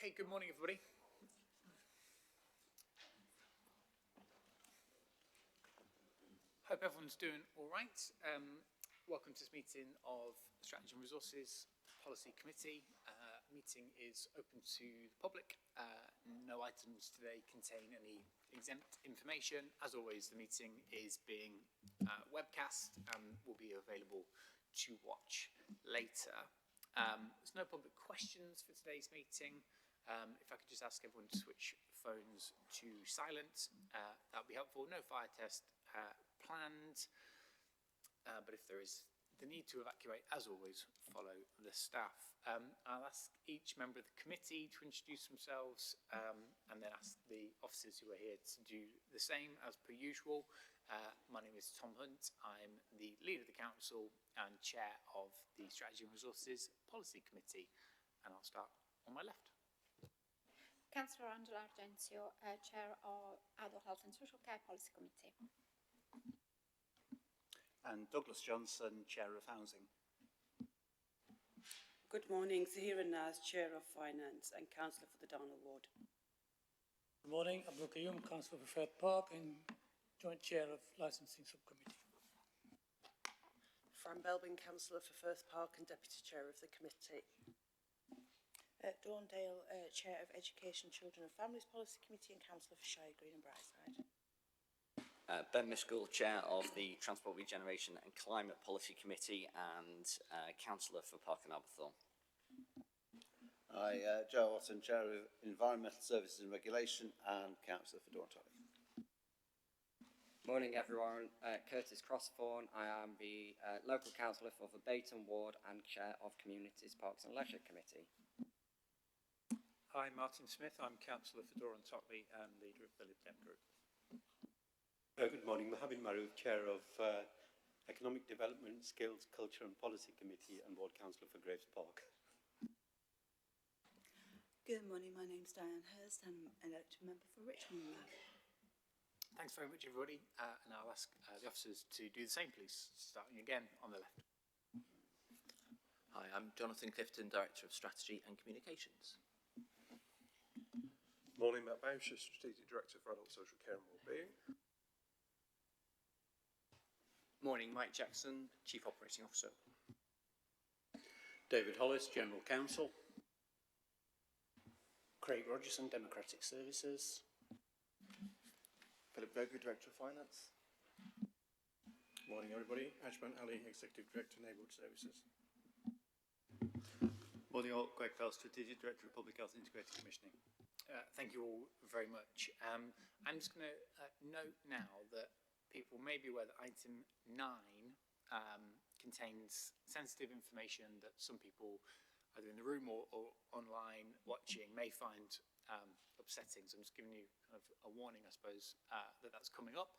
Okay, good morning, everybody. Hope everyone's doing all right. Welcome to this meeting of the Strategy and Resources Policy Committee. Meeting is open to the public. No items today contain any exempt information. As always, the meeting is being webcast and will be available to watch later. There's no public questions for today's meeting. If I could just ask everyone to switch phones to silent, that would be helpful. No fire test planned, but if there is the need to evacuate, as always, follow the staff. I'll ask each member of the committee to introduce themselves and then ask the officers who are here to do the same as per usual. My name is Tom Hunt. I'm the leader of the council and chair of the Strategy and Resources Policy Committee, and I'll start on my left. Councillor Argenzio, chair of Adult Health and Social Care Policy Committee. And Douglas Johnson, Chair of Housing. Good morning, Zahira, Chair of Finance and Councillor for the Darnell Ward. Good morning, Abdul Khayum, Councillor for Firth Park and Joint Chair of Licensing Subcommittee. Fran, Belbin, Councillor for Firth Park and Deputy Chair of the Committee. Dawn Dale, Chair of Education, Children and Families Policy Committee and Councillor for Shire Green and Brightside. Miskell, Chair of the Transport Regeneration and Climate Policy Committee and Councillor for Park and Aberthorn. Hi, Joe Watson, Chair of Environmental Services and Regulation and Councillor for Dorntoy. Morning everyone, Kurtis Crossthorn. I am the local councillor for the Belbin Ward and Chair of Communities, Parks and Leisure Committee. Hi, Martin Smith. I'm Councillor for Dore and Tockley and leader of the Lib Dem Group. Good morning, Mohammed, Chair of Economic Development, Skills, Culture and Policy Committee and Ward Councillor for Graves Park. Good morning, my name's Dianne Hurst. I'm elected member for Richmond. Thanks very much, everybody. And I'll ask the officers to do the same, please, starting again on the left. Hi, I'm Jonathan Clifton, Director of Strategy and Communications. Morning, Matt Boucher, Strategic Director for Adult Social Care and Wellbeing. Morning, Mike Jackson, Chief Operating Officer. David Hollis, General Counsel. Craig Rogerson, Democratic Services. Philip Gregory, Director of Finance. Morning, everybody. Ajman Ali, Executive Director, Neighbourhood Services. Morning all, Greg Fell, Strategic Director of Public Health and Integrated Commissioning. Thank you all very much. I'm just going to note now that people may be aware that item 9 contains sensitive information that some people, either in the room or online watching, may find upsetting. So I'm just giving you kind of a warning, I suppose, that that's coming up.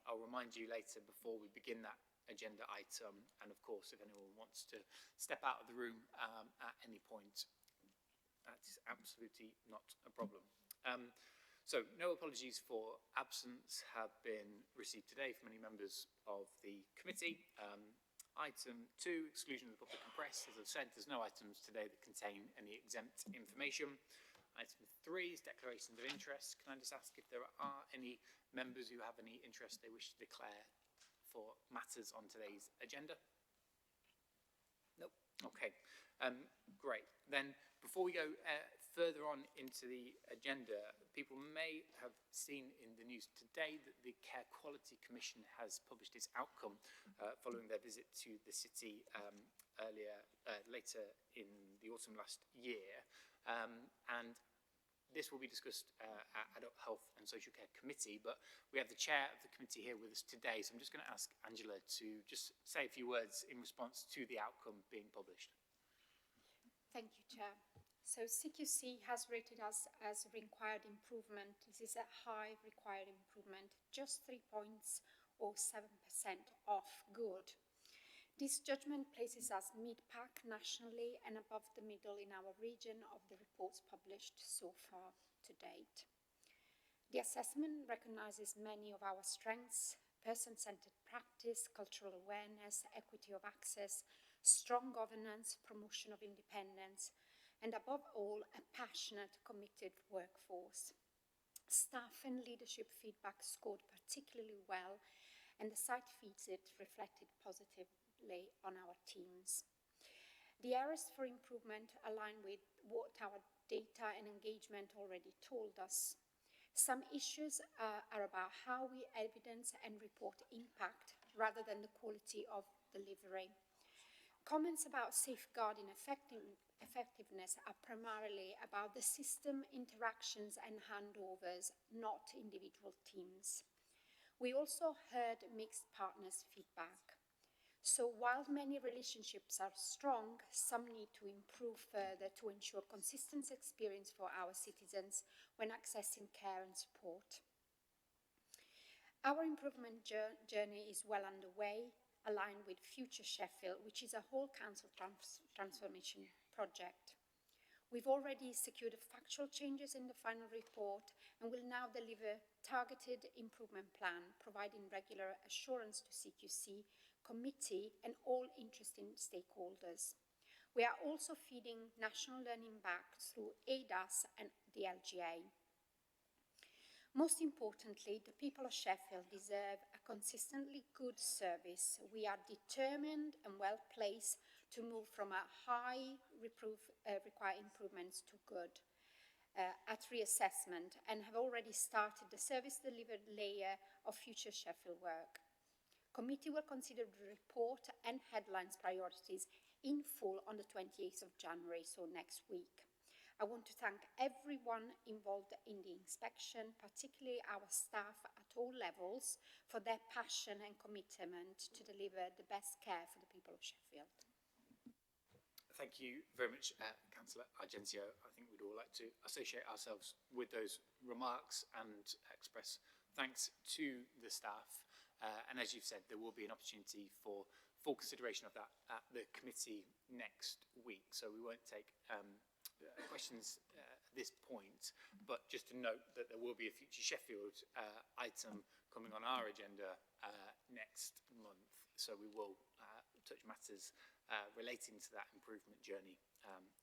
I'll remind you later before we begin that agenda item. And of course, if anyone wants to step out of the room at any point, that is absolutely not a problem. So no apologies for absence have been received today from any members of the committee. Item 2, exclusion of the public and press. As I've said, there's no items today that contain any exempt information. Item 3 is declarations of interest. Can I just ask if there are any members who have any interest they wish to declare for matters on today's agenda? Nope. Okay. Great. Then before we go further on into the agenda, people may have seen in the news today that the Care Quality Commission has published its outcome following their visit to the city later in the autumn last year. And this will be discussed at Adult Health and Social Care Committee, but we have the chair of the committee here with us today, so I'm just going to ask Angela to just say a few words in response to the outcome being published. Thank you, Chair. So CQC has rated us as a required improvement. This is a high required improvement, just 3 points or 7% off good. This judgment places us mid-pack nationally and above the middle in our region of the reports published so far to date. The assessment recognises many of our strengths: person-centred practice, cultural awareness, equity of access, strong governance, promotion of independence, and above all, a passionate, committed workforce. Staff and leadership feedback scored particularly well, and the site visit reflected positively on our teams. The areas for improvement align with what our data and engagement already told us. Some issues are about how we evidence and report impact rather than the quality of delivery. Comments about safeguarding effectiveness are primarily about the system interactions and handovers, not individual teams. We also heard mixed partners' feedback. So while many relationships are strong, some need to improve further to ensure consistent experience for our citizens when accessing care and support. Our improvement journey is well underway, aligned with Future Sheffield, which is a whole council transformation project. We've already secured factual changes in the final report and will now deliver targeted improvement plan, providing regular assurance to CQC, committee and all interested stakeholders. We are also feeding national learning back through ADAS and the LGA. Most importantly, the people of Sheffield deserve a consistently good service. We are determined and well placed to move from a high require improvements to good at reassessment, and have already started the service delivered layer of Future Sheffield work. Committee will consider the report and headlines priorities in full on the 28th of January, so next week. I want to thank everyone involved in the inspection, particularly our staff at all levels, for their passion and commitment to deliver the best care for the people of Sheffield. Thank you very much, Councillor Argenzio. I think we'd all like to associate ourselves with those remarks and express thanks to the staff. And as you've said, there will be an opportunity for full consideration of that at the committee next week. So we won't take questions at this point, but just to note that there will be a Future Sheffield item coming on our agenda next month. So we will touch matters relating to that improvement journey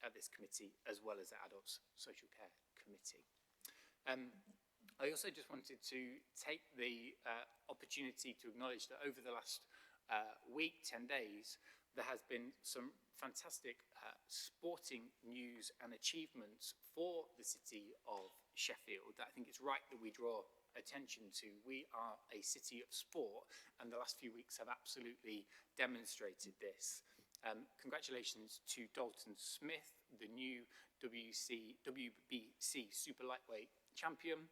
at this committee, as well as the Adults Social Care Committee. I also just wanted to take the opportunity to acknowledge that over the last week, 10 days, there has been some fantastic sporting news and achievements for the city of Sheffield that I think it's right that we draw attention to. We are a city of sport, and the last few weeks have absolutely demonstrated this. Congratulations to Dalton Smith, the new WBC Super Lightweight champion,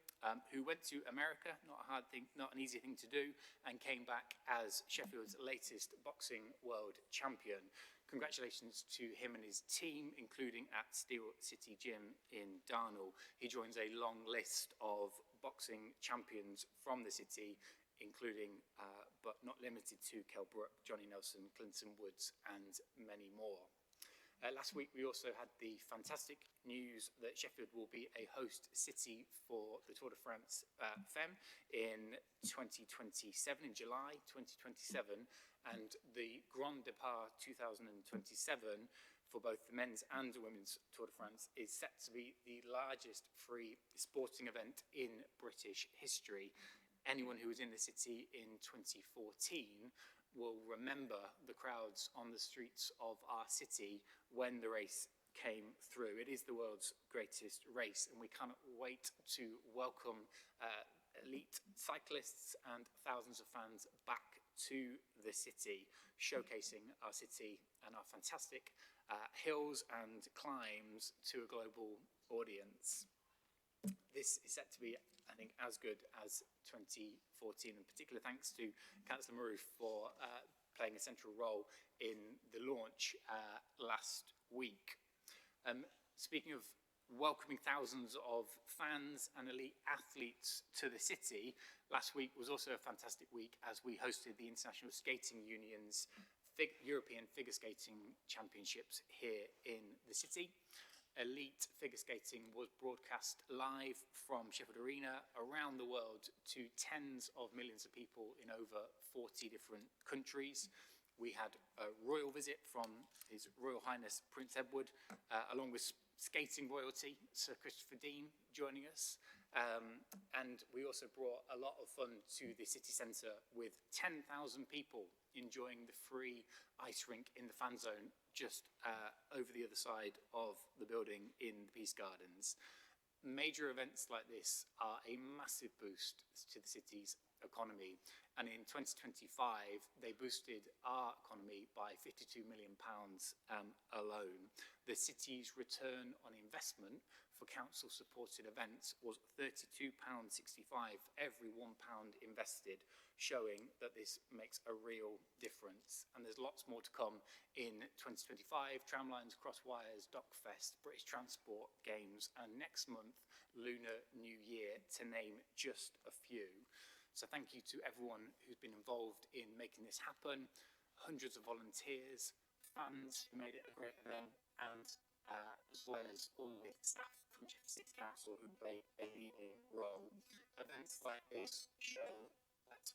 who went to America, not a hard thing, not an easy thing to do, and came back as Sheffield's latest boxing world champion. Congratulations to him and his team, including at Steel City Gym in Darnall. He joins a long list of boxing champions from the city, including, but not limited to, Kell Brook, Johnny Nelson, Clinton Woods, and many more. Last week, we also had the fantastic news that Sheffield will be a host city for the Tour de France Femme in 2027, in July 2027, and the Grand Départ 2027 for both the men's and the women's Tour de France is set to be the largest free sporting event in British history. Anyone who was in the city in 2014 will remember the crowds on the streets of our city when the race came through. It is the world's greatest race, and we cannot wait to welcome elite cyclists and thousands of fans back to the city, showcasing our city and our fantastic hills and climbs to a global audience. This is set to be, I think, as good as 2014, and particular thanks to Councillor Mahroof for playing a central role in the launch last week. Speaking of welcoming thousands of fans and elite athletes to the city, last week was also a fantastic week as we hosted the International Skating Union's European Figure Skating Championships here in the city. Elite figure skating was broadcast live from Sheffield Arena around the world to tens of millions of people in over 40 different countries. We had a royal visit from His Royal Highness Prince Edward, along with skating royalty, Sir Christopher Dean, joining us. And we also brought a lot of fun to the city centre with 10,000 people enjoying the free ice rink in the fan zone just over the other side of the building in the Peace Gardens. Major events like this are a massive boost to the city's economy, and in 2025 they boosted our economy by £52 million alone. The city's return on investment for council supported events was £32.65 every £1 invested, showing that this makes a real difference. And there's lots more to come in 2025: Tramlines, Crosswires, Dockfest, British Transport Games, and next month Lunar New Year, to name just a few. So thank you to everyone who's been involved in making this happen, hundreds of volunteers, fans who made it a great event, and as well as all the staff from Sheffield City Council who played a leading role. Events like this show that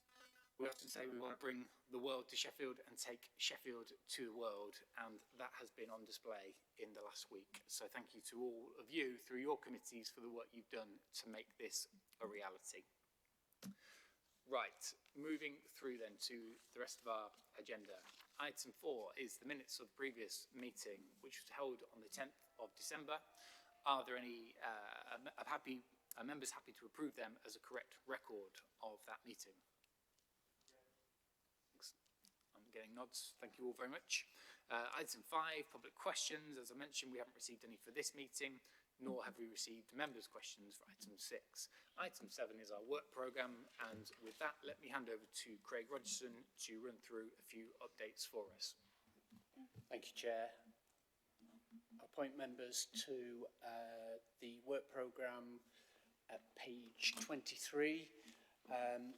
we often say we want to bring the world to Sheffield and take Sheffield to the world, and that has been on display in the last week. So thank you to all of you through your committees for the work you've done to make this a reality. Right, moving through then to the rest of our agenda. Item 4 is the minutes of the previous meeting, which was held on the 10th of December. Are there any members happy to approve them as a correct record of that meeting? I'm getting nods. Thank you all very much. Item 5, public questions. As I mentioned, we haven't received any for this meeting, nor have we received members' questions for item 6. Item 7 is our work programme, and with that, let me hand over to Craig Rogerson to run through a few updates for us. Thank you, Chair. Appoint members to the work programme at page 23.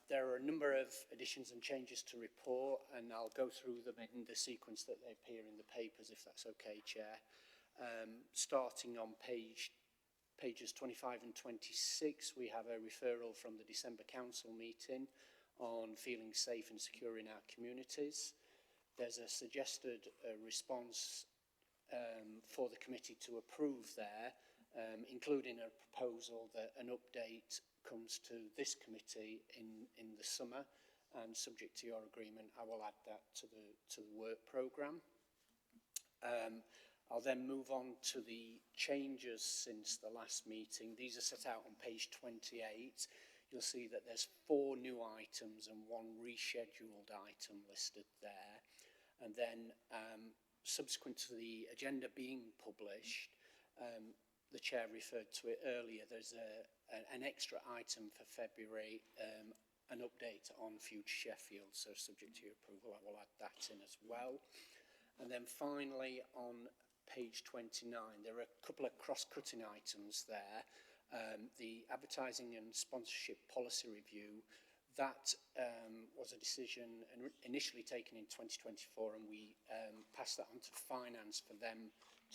There are a number of additions and changes to report, and I'll go through them in the sequence that they appear in the papers, if that's okay, Chair. Starting on pages 25 and 26, we have a referral from the December Council meeting on feeling safe and secure in our communities. There's a suggested response for the committee to approve there, including a proposal that an update comes to this committee in the summer, and subject to your agreement, I will add that to the work programme. I'll then move on to the changes since the last meeting. These are set out on page 28. You'll see that there's 4 new items and 1 rescheduled item listed there. And then subsequent to the agenda being published, the chair referred to it earlier, there's an extra item for February, an update on Future Sheffield, so subject to your approval, I will add that in as well. And then finally, on page 29, there are a couple of cross-cutting items there. The advertising and sponsorship policy review, that was a decision initially taken in 2024, and we passed that on to finance for them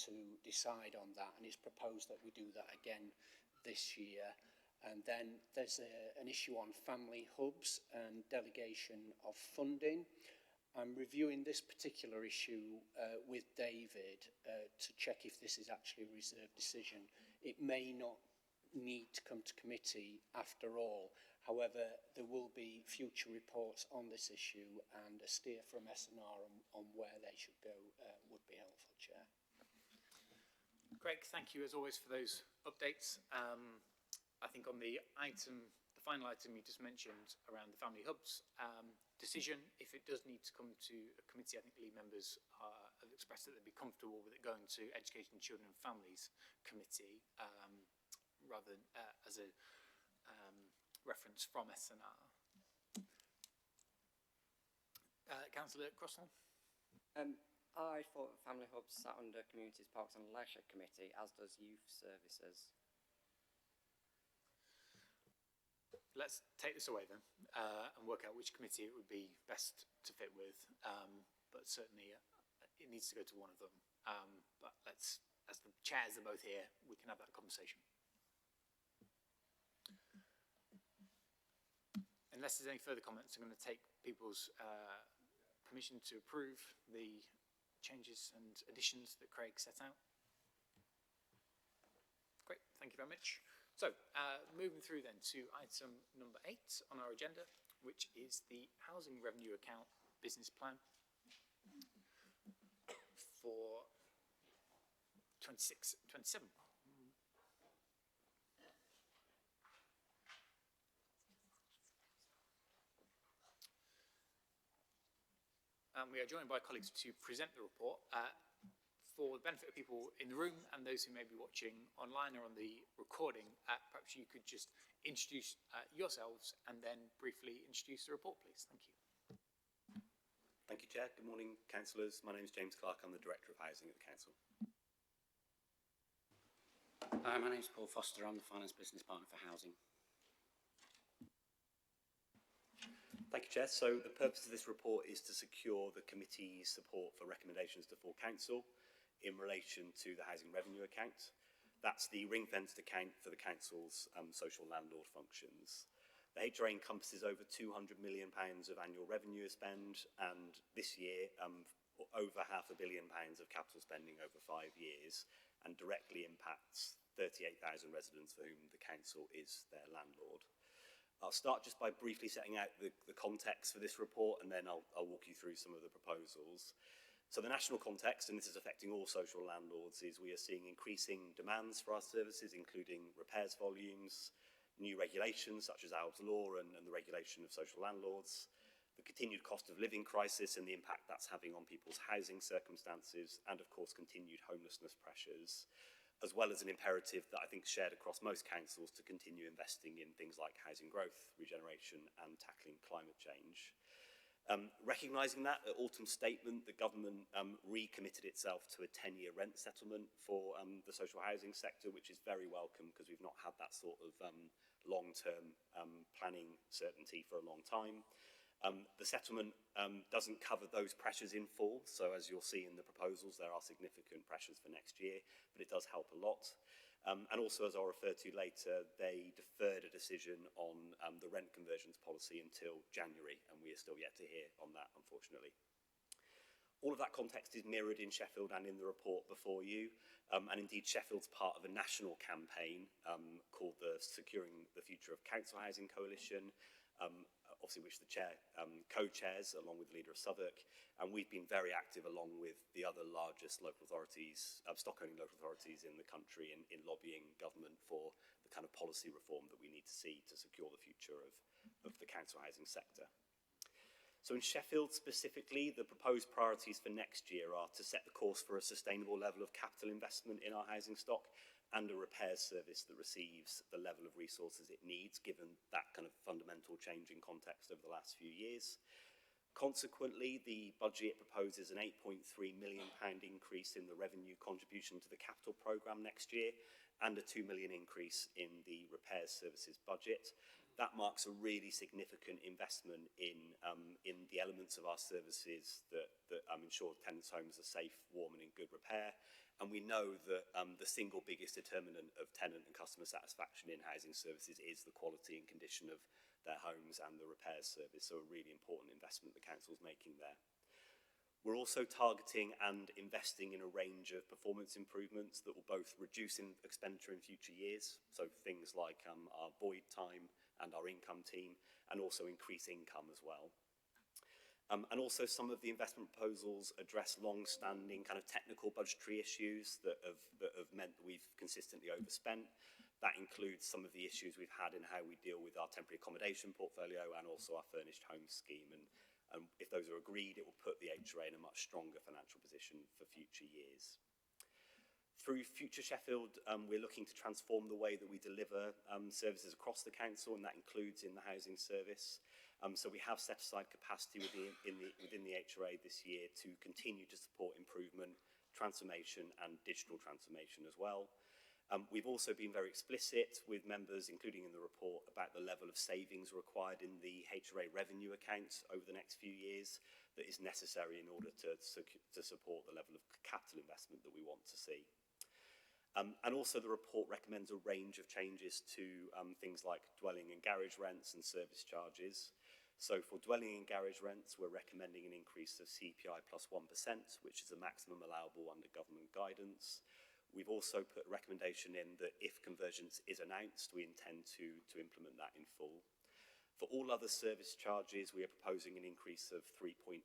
to decide on that, and it's proposed that we do that again this year. And then there's an issue on family hubs and delegation of funding. I'm reviewing this particular issue with David to check if this is actually a reserved decision. It may not need to come to committee after all. However, there will be future reports on this issue, and a steer from SNR on where they should go would be helpful, Chair. Greg, thank you as always for those updates. I think on the final item you just mentioned around the family hubs decision, if it does need to come to a committee, I think lead members have expressed that they'd be comfortable with it going to Education, Children and Families Committee rather than as a reference from SNR. Councillor Crossthorn? I thought Family Hubs sat under Communities, Parks and Leisure Committee, as does Youth Services. Let's take this away then and work out which committee it would be best to fit with. But certainly it needs to go to one of them. But let's, as the chairs are both here, we can have that conversation. Unless there's any further comments, I'm going to take people's permission to approve the changes and additions that Craig set out. Thank you very much. So, moving through then to item number 8 on our agenda, which is the Housing Revenue Account Business Plan for 26-27. We are joined by colleagues to present the report. For the benefit of people in the room and those who may be watching online or on the recording, perhaps you could just introduce yourselves and then briefly introduce the report, please. Thank you. Thank you, Chair. Good morning, councillors. My name is James Clark. I'm the Director of Housing at the Council. Hi, my name is Paul Foster. I'm the Finance Business Partner for Housing. Thank you, Chair. So the purpose of this report is to secure the committee's support for recommendations to full council in relation to the housing revenue account. That's the ring-fenced account for the council's social landlord functions. The HRA encompasses over £200 million of annual revenue spend, and this year over £500 million of capital spending over 5 years, and directly impacts 38,000 residents for whom the council is their landlord. I'll start just by briefly setting out the context for this report, and then I'll walk you through some of the proposals. So the national context, and this is affecting all social landlords, is we are seeing increasing demands for our services, including repairs volumes, new regulations such as Alves Law and the regulation of social landlords, the continued cost of living crisis and the impact that's having on people's housing circumstances, and of course continued homelessness pressures, as well as an imperative that I think is shared across most councils to continue investing in things like housing growth, regeneration and tackling climate change. Recognising that, at autumn statement, the government recommitted itself to a 10-year rent settlement for the social housing sector, which is very welcome because we've not had that sort of long-term planning certainty for a long time. The settlement doesn't cover those pressures in full, so as you'll see in the proposals, there are significant pressures for next year, but it does help a lot. And also, as I'll refer to later, they deferred a decision on the rent conversions policy until January, and we are still yet to hear on that, unfortunately. All of that context is mirrored in Sheffield and in the report before you, and indeed Sheffield's part of a national campaign called the Securing the Future of Council Housing Coalition, obviously which the chair co-chairs along with the leader of Southwark, and we've been very active along with the other largest local authorities, stock-owning local authorities in the country in lobbying government for the kind of policy reform that we need to see to secure the future of the council housing sector. So in Sheffield specifically, the proposed priorities for next year are to set the course for a sustainable level of capital investment in our housing stock and a repairs service that receives the level of resources it needs, given that kind of fundamental change in context over the last few years. Consequently, the budget proposes an £8.3 million increase in the revenue contribution to the capital programme next year and a £2 million increase in the repairs services budget. That marks a really significant investment in the elements of our services that ensure tenants' homes are safe, warm and in good repair. And we know that the single biggest determinant of tenant and customer satisfaction in housing services is the quality and condition of their homes and the repairs service, so a really important investment the council's making there. We're also targeting and investing in a range of performance improvements that will both reduce expenditure in future years, so things like our void time and our income team, and also increase income as well. And also some of the investment proposals address long-standing kind of technical budgetary issues that have meant that we've consistently overspent. That includes some of the issues we've had in how we deal with our temporary accommodation portfolio and also our furnished homes scheme. And if those are agreed, it will put the HRA in a much stronger financial position for future years. Through Future Sheffield, we're looking to transform the way that we deliver services across the council, and that includes in the housing service. So we have set aside capacity within the HRA this year to continue to support improvement, transformation and digital transformation as well. We've also been very explicit with members, including in the report, about the level of savings required in the HRA revenue account over the next few years that is necessary in order to support the level of capital investment that we want to see. And also the report recommends a range of changes to things like dwelling and garage rents and service charges. So for dwelling and garage rents, we're recommending an increase of CPI plus 1%, which is the maximum allowable under government guidance. We've also put a recommendation in that if convergence is announced, we intend to implement that in full. For all other service charges, we are proposing an increase of 3.8%,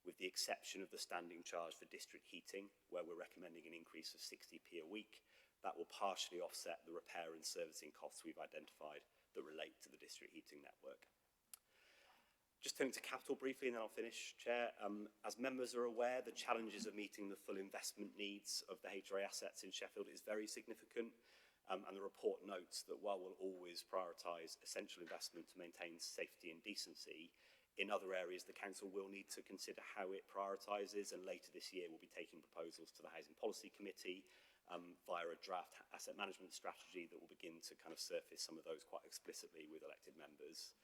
with the exception of the standing charge for district heating, where we're recommending an increase of 60p a week. That will partially offset the repair and servicing costs we've identified that relate to the district heating network. Just turning to capital briefly, and then I'll finish, Chair. As members are aware, the challenges of meeting the full investment needs of the HRA assets in Sheffield is very significant, and the report notes that while we'll always prioritise essential investment to maintain safety and decency, in other areas the Council will need to consider how it prioritises, and later this year we'll be taking proposals to the Housing Policy Committee via a draft asset management strategy that will begin to kind of surface some of those quite explicitly with elected members.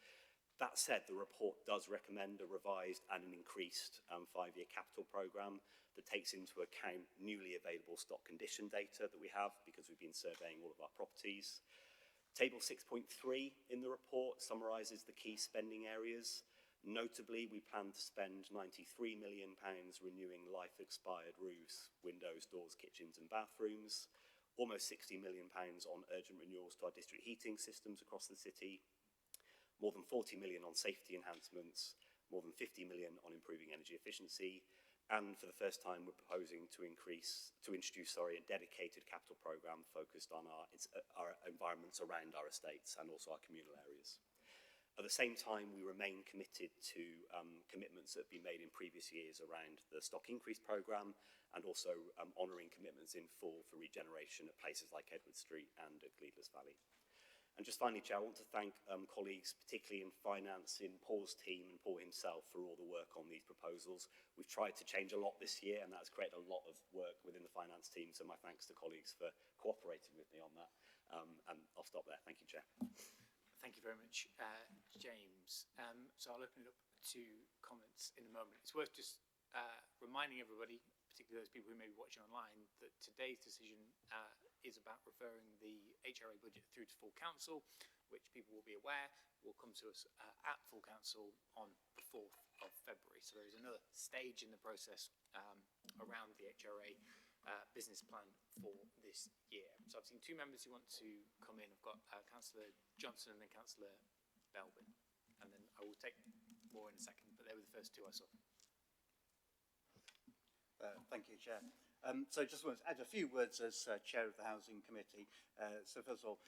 That said, the report does recommend a revised and an increased 5-year capital programme that takes into account newly available stock condition data that we have because we've been surveying all of our properties. Table 6.3 in the report summarises the key spending areas. Notably, we plan to spend £93 million renewing life-expired roofs, windows, doors, kitchens and bathrooms, almost £60 million on urgent renewals to our district heating systems across the city, more than 40 million on safety enhancements, more than 50 million on improving energy efficiency, and for the first time we're proposing to introduce a dedicated capital programme focused on our environments around our estates and also our communal areas. At the same time, we remain committed to commitments that have been made in previous years around the stock increase programme and also honouring commitments in full for regeneration at places like Edward Street and at Gleadless Valley. And just finally, Chair, I want to thank colleagues, particularly in finance, in Paul's team and Paul himself for all the work on these proposals. We've tried to change a lot this year, and that's created a lot of work within the finance team, so my thanks to colleagues for cooperating with me on that. And I'll stop there. Thank you, Chair. Thank you very much, James. So I'll open it up to comments in a moment. It's worth just reminding everybody, particularly those people who may be watching online, that today's decision is about referring the HRA budget through to full council, which people will be aware will come to us at full council on the 4th of February. So there is another stage in the process around the HRA business plan for this year. So I've seen two members who want to come in. I've got Councillor Johnson and then Councillor Belbin, and then I will take more in a second, but they were the first two I saw. Thank you, Chair. So just want to add a few words as Chair of the Housing Committee. So first of all,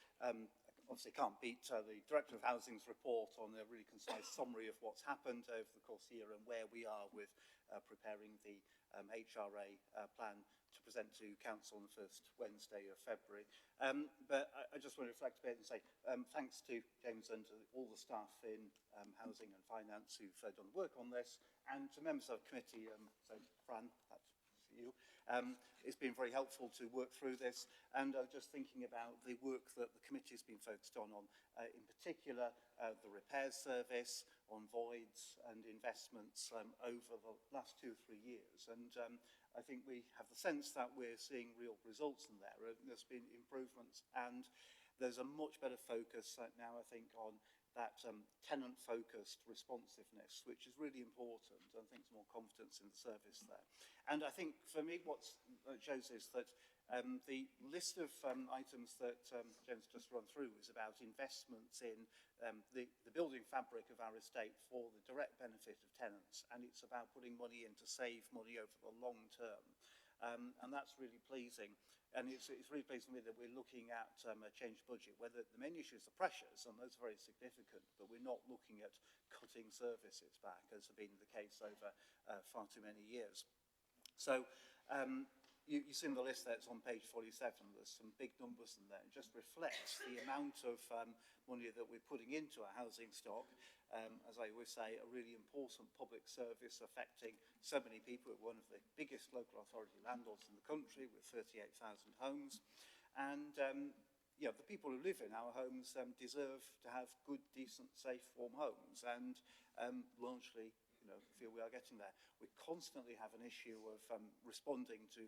obviously can't beat the Director of Housing's report on a really concise summary of what's happened over the course of the year and where we are with preparing the HRA plan to present to Council on the first Wednesday of February. But I just want to reflect a bit and say thanks to James and to all the staff in Housing and Finance who've done work on this, and to members of the committee, so Fran, that's you. It's been very helpful to work through this, and just thinking about the work that the committee has been focused on in particular the repair service, on voids and investments over the last 2 or 3 years. And I think we have the sense that we're seeing real results in there. There's been improvements, and there's a much better focus now, I think, on that tenant-focused responsiveness, which is really important, and I think there's more confidence in the service there. And I think, for me, what shows is that the list of items that James just run through is about investments in the building fabric of our estate for the direct benefit of tenants, and it's about putting money in to save money over the long term. And that's really pleasing. And it's really pleasing to me that we're looking at a changed budget, where the main issues are pressures, and those are very significant, but we're not looking at cutting services back, as has been the case over far too many years. So you've seen the list there, it's on page 47, there's some big numbers in there. It just reflects the amount of money that we're putting into our housing stock. As I always say, a really important public service affecting so many people. We're one of the biggest local authority landlords in the country with 38,000 homes. And you know, the people who live in our homes deserve to have good, decent, safe, warm homes. And largely, you know, feel we are getting there. We constantly have an issue of responding to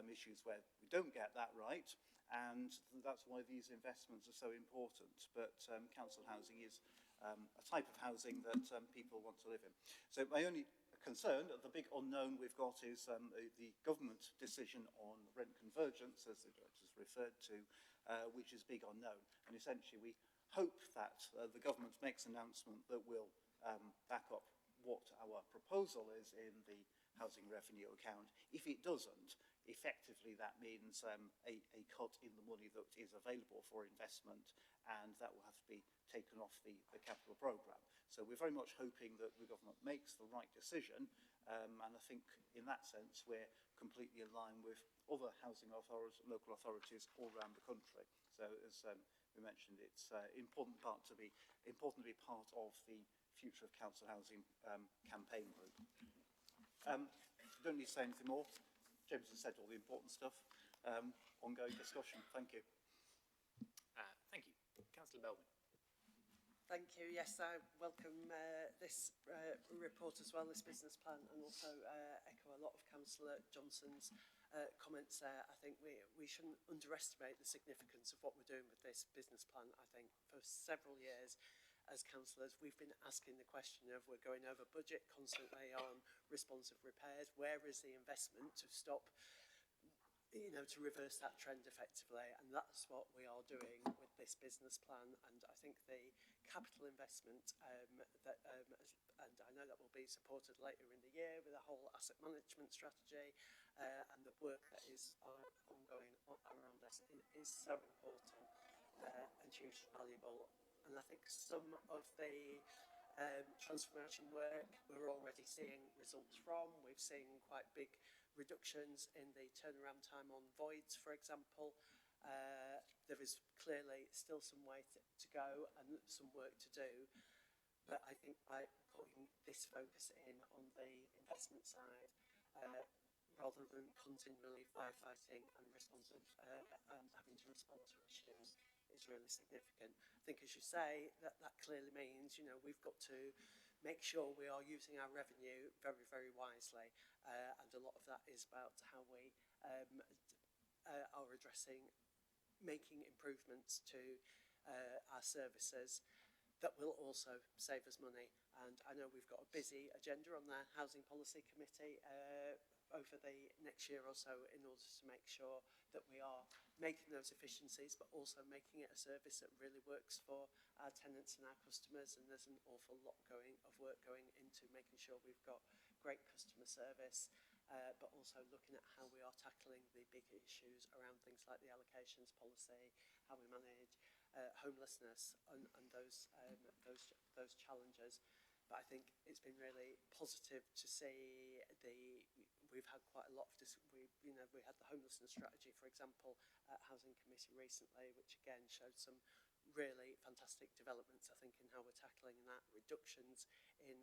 issues where we don't get that right. And that's why these investments are so important. But council housing is a type of housing that people want to live in. So my only concern. The big unknown we've got is the government decision on rent convergence, as the director's referred to, which is big unknown. And essentially, we hope that the government makes an announcement that will back up what our proposal is in the housing revenue account. If it doesn't, effectively that means a cut in the money that is available for investment, and that will have to be taken off the capital programme. So we're very much hoping that the government makes the right decision, and I think in that sense we're completely in line with other housing authorities, local authorities all around the country. So as we mentioned, it's important to be part of the Future of Council Housing campaign group. Don't need to say anything more. James has said all the important stuff. Ongoing discussion. Thank you. Thank you. Councillor Belbin. Thank you. Yes, I welcome this report as well, this business plan, and also echo a lot of Councillor Johnson's comments there. I think we shouldn't underestimate the significance of what we're doing with this business plan. I think for several years as councillors, we've been asking the question of, we're going over budget constantly on responsive repairs. Where is the investment to stop, to reverse that trend effectively? And that's what we are doing with this business plan. And I think the capital investment and I know that will be supported later in the year with a whole asset management strategy, and the work that is ongoing around this is so important and hugely valuable. And I think some of the transformation work we're already seeing results from. We've seen quite big reductions in the turnaround time on voids, for example. There is clearly still some way to go and some work to do. But I think by putting this focus in on the investment side, rather than continually firefighting and responsive and having to respond to issues, is really significant. I think, as you say, that clearly means, we've got to make sure we are using our revenue very, very wisely, and a lot of that is about how we are addressing, making improvements to our services that will also save us money. And I know we've got a busy agenda on the Housing Policy Committee over the next year or so, in order to make sure that we are making those efficiencies, but also making it a service that really works for our tenants and our customers. And there's an awful lot of work going into making sure we've got great customer service, but also looking at how we are tackling the big issues around things like the allocations policy, how we manage homelessness, and those challenges. But I think it's been really positive to see we've had quite a lot of we had the homelessness strategy, for example, at Housing Committee recently, which again showed some really fantastic developments, I think, in how we're tackling that, reductions in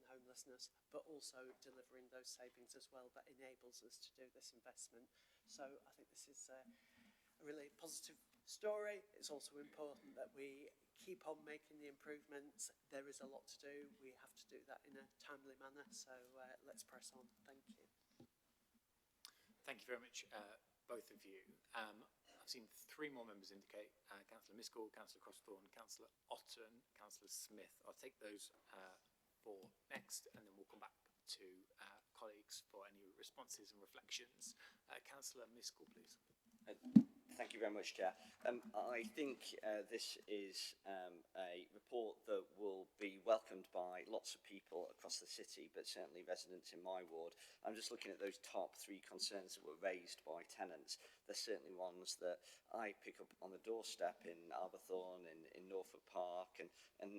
homelessness, but also delivering those savings as well that enables us to do this investment. So I think this is a really positive story. It's also important that we keep on making the improvements. There is a lot to do. We have to do that in a timely manner. So let's press on. Thank you. Thank you very much, both of you. I've seen 3 more members indicate, Councillor Miskell, Councillor Crossthorn, Councillor Otten, Councillor Smith. I'll take those 4 next, and then we'll come back to colleagues for any responses and reflections. Councillor Miskell, please. Thank you very much, Chair. I think this is a report that will be welcomed by lots of people across the city, but certainly residents in my ward. I'm just looking at those top 3 concerns that were raised by tenants. They're certainly ones that I pick up on the doorstep in Arbourthorne, in Norfolk Park, and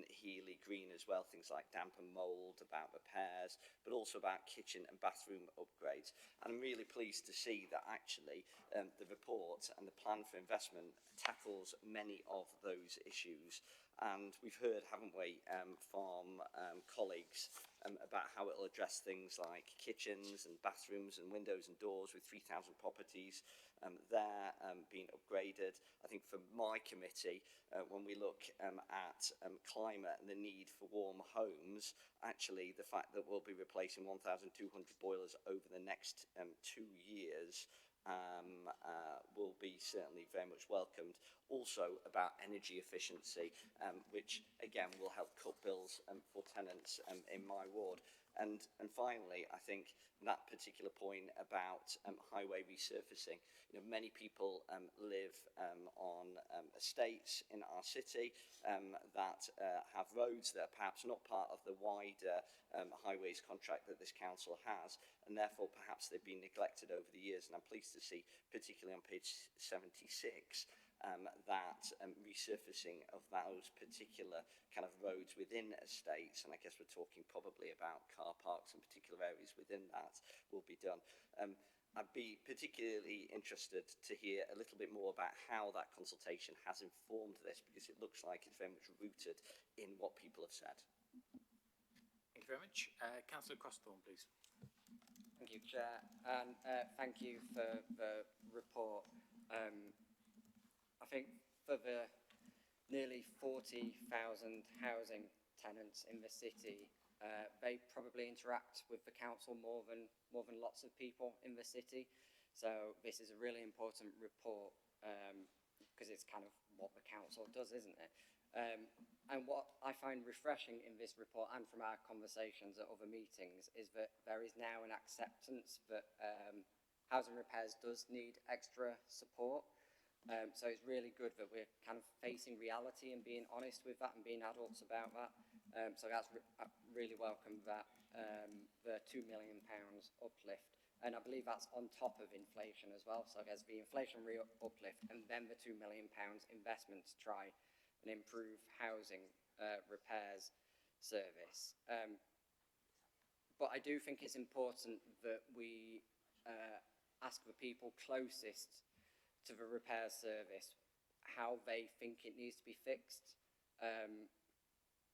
Healy Green as well, things like damp and mould, about repairs, but also about kitchen and bathroom upgrades. And I'm really pleased to see that actually the report and the plan for investment tackles many of those issues. And we've heard, haven't we, from colleagues about how it will address things like kitchens and bathrooms and windows and doors, with 3,000 properties there being upgraded. I think for my committee, when we look at climate and the need for warm homes, actually the fact that we'll be replacing 1,200 boilers over the next 2 years will be certainly very much welcomed. Also about energy efficiency, which again will help cut bills for tenants in my ward. And finally, I think that particular point about highway resurfacing, you know, many people live on estates in our city that have roads that are perhaps not part of the wider highways contract that this council has, and therefore perhaps they've been neglected over the years. And I'm pleased to see, particularly on page 76, that resurfacing of those particular kind of roads within estates, and I guess we're talking probably about car parks and particular areas within that, will be done. I'd be particularly interested to hear a little bit more about how that consultation has informed this, because it looks like it's very much rooted in what people have said. Thank you very much. Councillor Crossthorn, please. Thank you, Chair, and thank you for the report. I think for the nearly 40,000 housing tenants in the city, they probably interact with the council more than lots of people in the city. So this is a really important report because it's kind of what the council does, isn't it? And what I find refreshing in this report and from our conversations at other meetings is that there is now an acceptance that housing repairs does need extra support. So it's really good that we're kind of facing reality and being honest with that and being adults about that. So that's I really welcome that, the £2 million uplift. And I believe that's on top of inflation as well. So there's the inflationary uplift and then the £2 million investment to try and improve housing repairs service. But I do think it's important that we ask the people closest to the repair service how they think it needs to be fixed,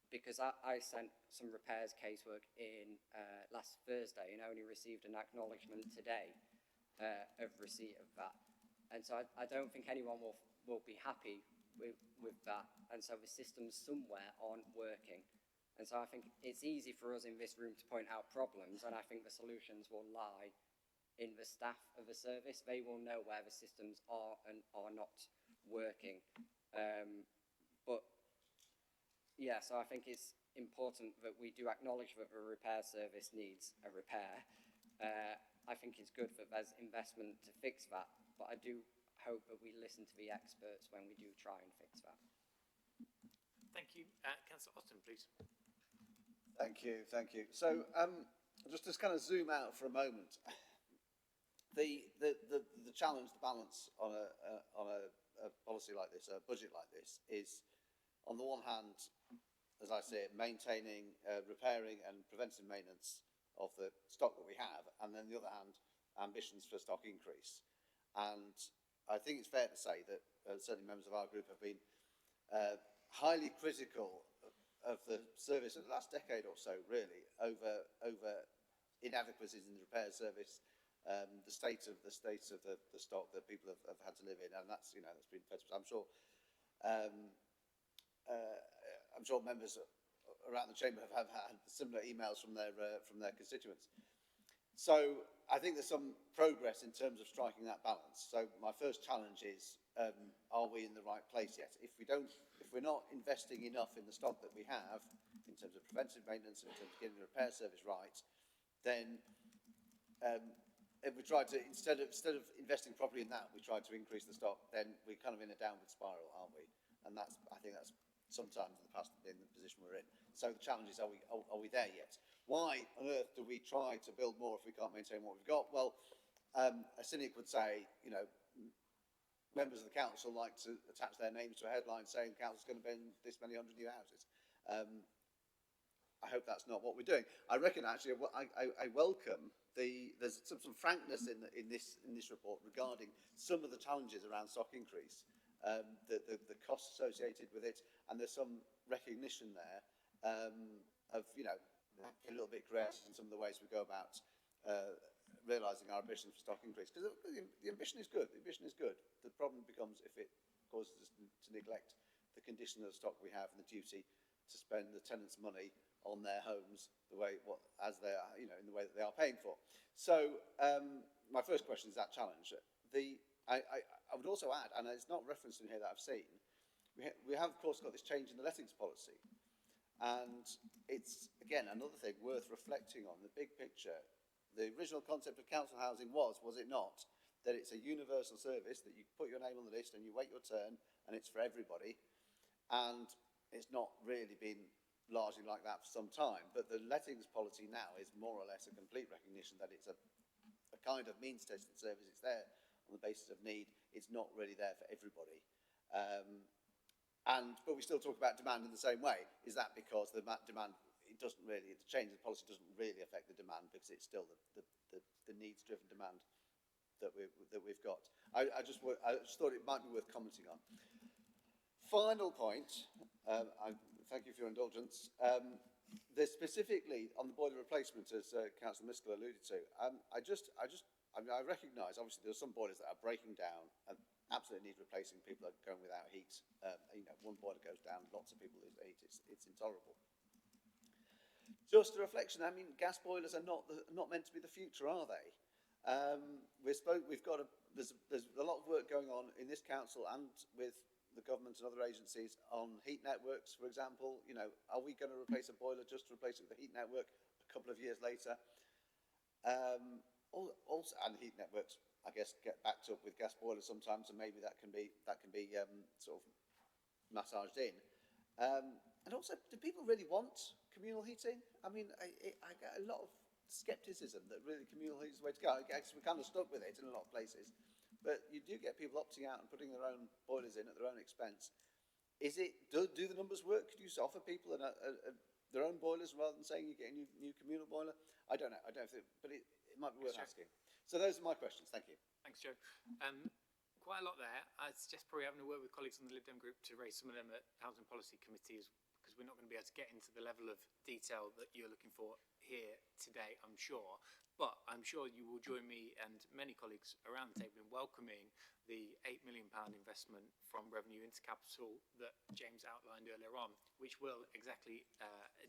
because I sent some repairs casework in last Thursday and only received an acknowledgement today of receipt of that, and so I don't think anyone will be happy with that, and so the systems somewhere aren't working, and so I think it's easy for us in this room to point out problems, and I think the solutions will lie in the staff of the service. They will know where the systems are and are not working. But yeah, so I think it's important that we do acknowledge that the repair service needs a repair. I think it's good that there's investment to fix that, but I do hope that we listen to the experts when we do try and fix that. Thank you. Councillor Otten, please. Thank you. So just to kind of zoom out for a moment, the challenge, the balance on a policy like this, a budget like this, is on the one hand, as I say, maintaining, repairing and preventive maintenance of the stock that we have, and then on the other hand, ambitions for stock increase. And I think it's fair to say that certainly members of our group have been highly critical of the service in the last decade or so, really, over inadequacies in the repair service, the state of the stock that people have had to live in, and that's that's been. I'm sure members around the chamber have had similar emails from their constituents. So I think there's some progress in terms of striking that balance. So my first challenge is, are we in the right place yet? If we're not investing enough in the stock that we have, in terms of preventive maintenance, in terms of getting the repair service right, then if we try to, instead of investing properly in that, we try to increase the stock, then we're kind of in a downward spiral, aren't we? And I think that's sometimes in the past been the position we're in. So the challenge is, are we there yet? Why on earth do we try to build more if we can't maintain what we've got? Well, a cynic would say, members of the council like to attach their names to a headline saying the council's going to build this many hundred new houses. I hope that's not what we're doing. I reckon actually I welcome there's some frankness in this report regarding some of the challenges around stock increase, the costs associated with it, and there's some recognition there of a little bit creative in some of the ways we go about realising our ambition for stock increase, because the ambition is good. The ambition is good. The problem becomes if it causes us to neglect the condition of the stock we have and the duty to spend the tenants' money on their homes the way as they are, in the way that they are paying for. So my first question is that challenge. I would also add, and it's not referenced in here that I've seen, we have of course got this change in the lettings policy, And it's, again, another thing worth reflecting on, the big picture. The original concept of council housing was it not, that it's a universal service, that you put your name on the list and you wait your turn and it's for everybody. And it's not really been largely like that for some time, but the lettings policy now is more or less a complete recognition that it's a kind of means-tested service. It's there on the basis of need. It's not really there for everybody. But we still talk about demand in the same way. Is that because the demand, it doesn't really, the change in the policy doesn't really affect the demand because it's still the needs-driven demand that we've got. I just thought it might be worth commenting on. Final point, thank you for your indulgence. There's specifically on the boiler replacement, as Councillor Miskell alluded to. I recognise, obviously, there are some boilers that are breaking down and absolutely need replacing. People are going without heat. One boiler goes down, lots of people lose heat. It's intolerable. Just a reflection. I mean, gas boilers are not meant to be the future, are they? There's a lot of work going on in this council and with the government and other agencies on heat networks, for example. Are we going to replace a boiler just to replace it with a heat network a couple of years later? Also, and heat networks, I guess, get backed up with gas boilers sometimes, and maybe that can be sort of massaged in. And also, do people really want communal heating? I mean, I get a lot of scepticism that really communal heating is the way to go. I guess we're kind of stuck with it in a lot of places, but you do get people opting out and putting their own boilers in at their own expense. Do the numbers work? Could you offer people their own boilers rather than saying you get a new communal boiler? I don't know. But it might be worth asking. So those are my questions. Thank you. Thanks, Joe. Quite a lot there. I suggest probably having a word with colleagues on the Lib Dem group to raise some of them at Housing Policy Committees, because we're not going to be able to get into the level of detail that you're looking for here today, I'm sure. But I'm sure you will join me and many colleagues around the table in welcoming the £8 million investment from revenue into capital that James outlined earlier on, which will exactly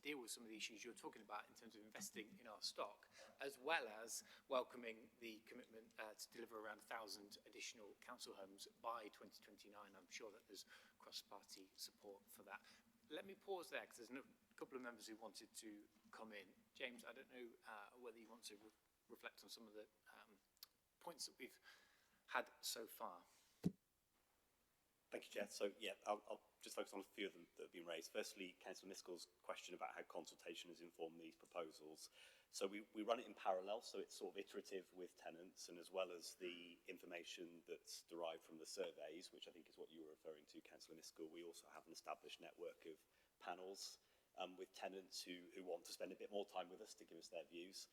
deal with some of the issues you're talking about in terms of investing in our stock, as well as welcoming the commitment to deliver around 1,000 additional council homes by 2029. I'm sure that there's cross-party support for that. Let me pause there because there's a couple of members who wanted to come in. James, I don't know whether you want to reflect on some of the points that we've had so far. Thank you, Chair. So, yeah, I'll just focus on a few of them that have been raised. Firstly, Councillor Miskell's question about how consultation has informed these proposals. So we run it in parallel, so it's sort of iterative with tenants, and as well as the information that's derived from the surveys, which I think is what you were referring to, Councillor Miskell, we also have an established network of panels with tenants who want to spend a bit more time with us to give us their views.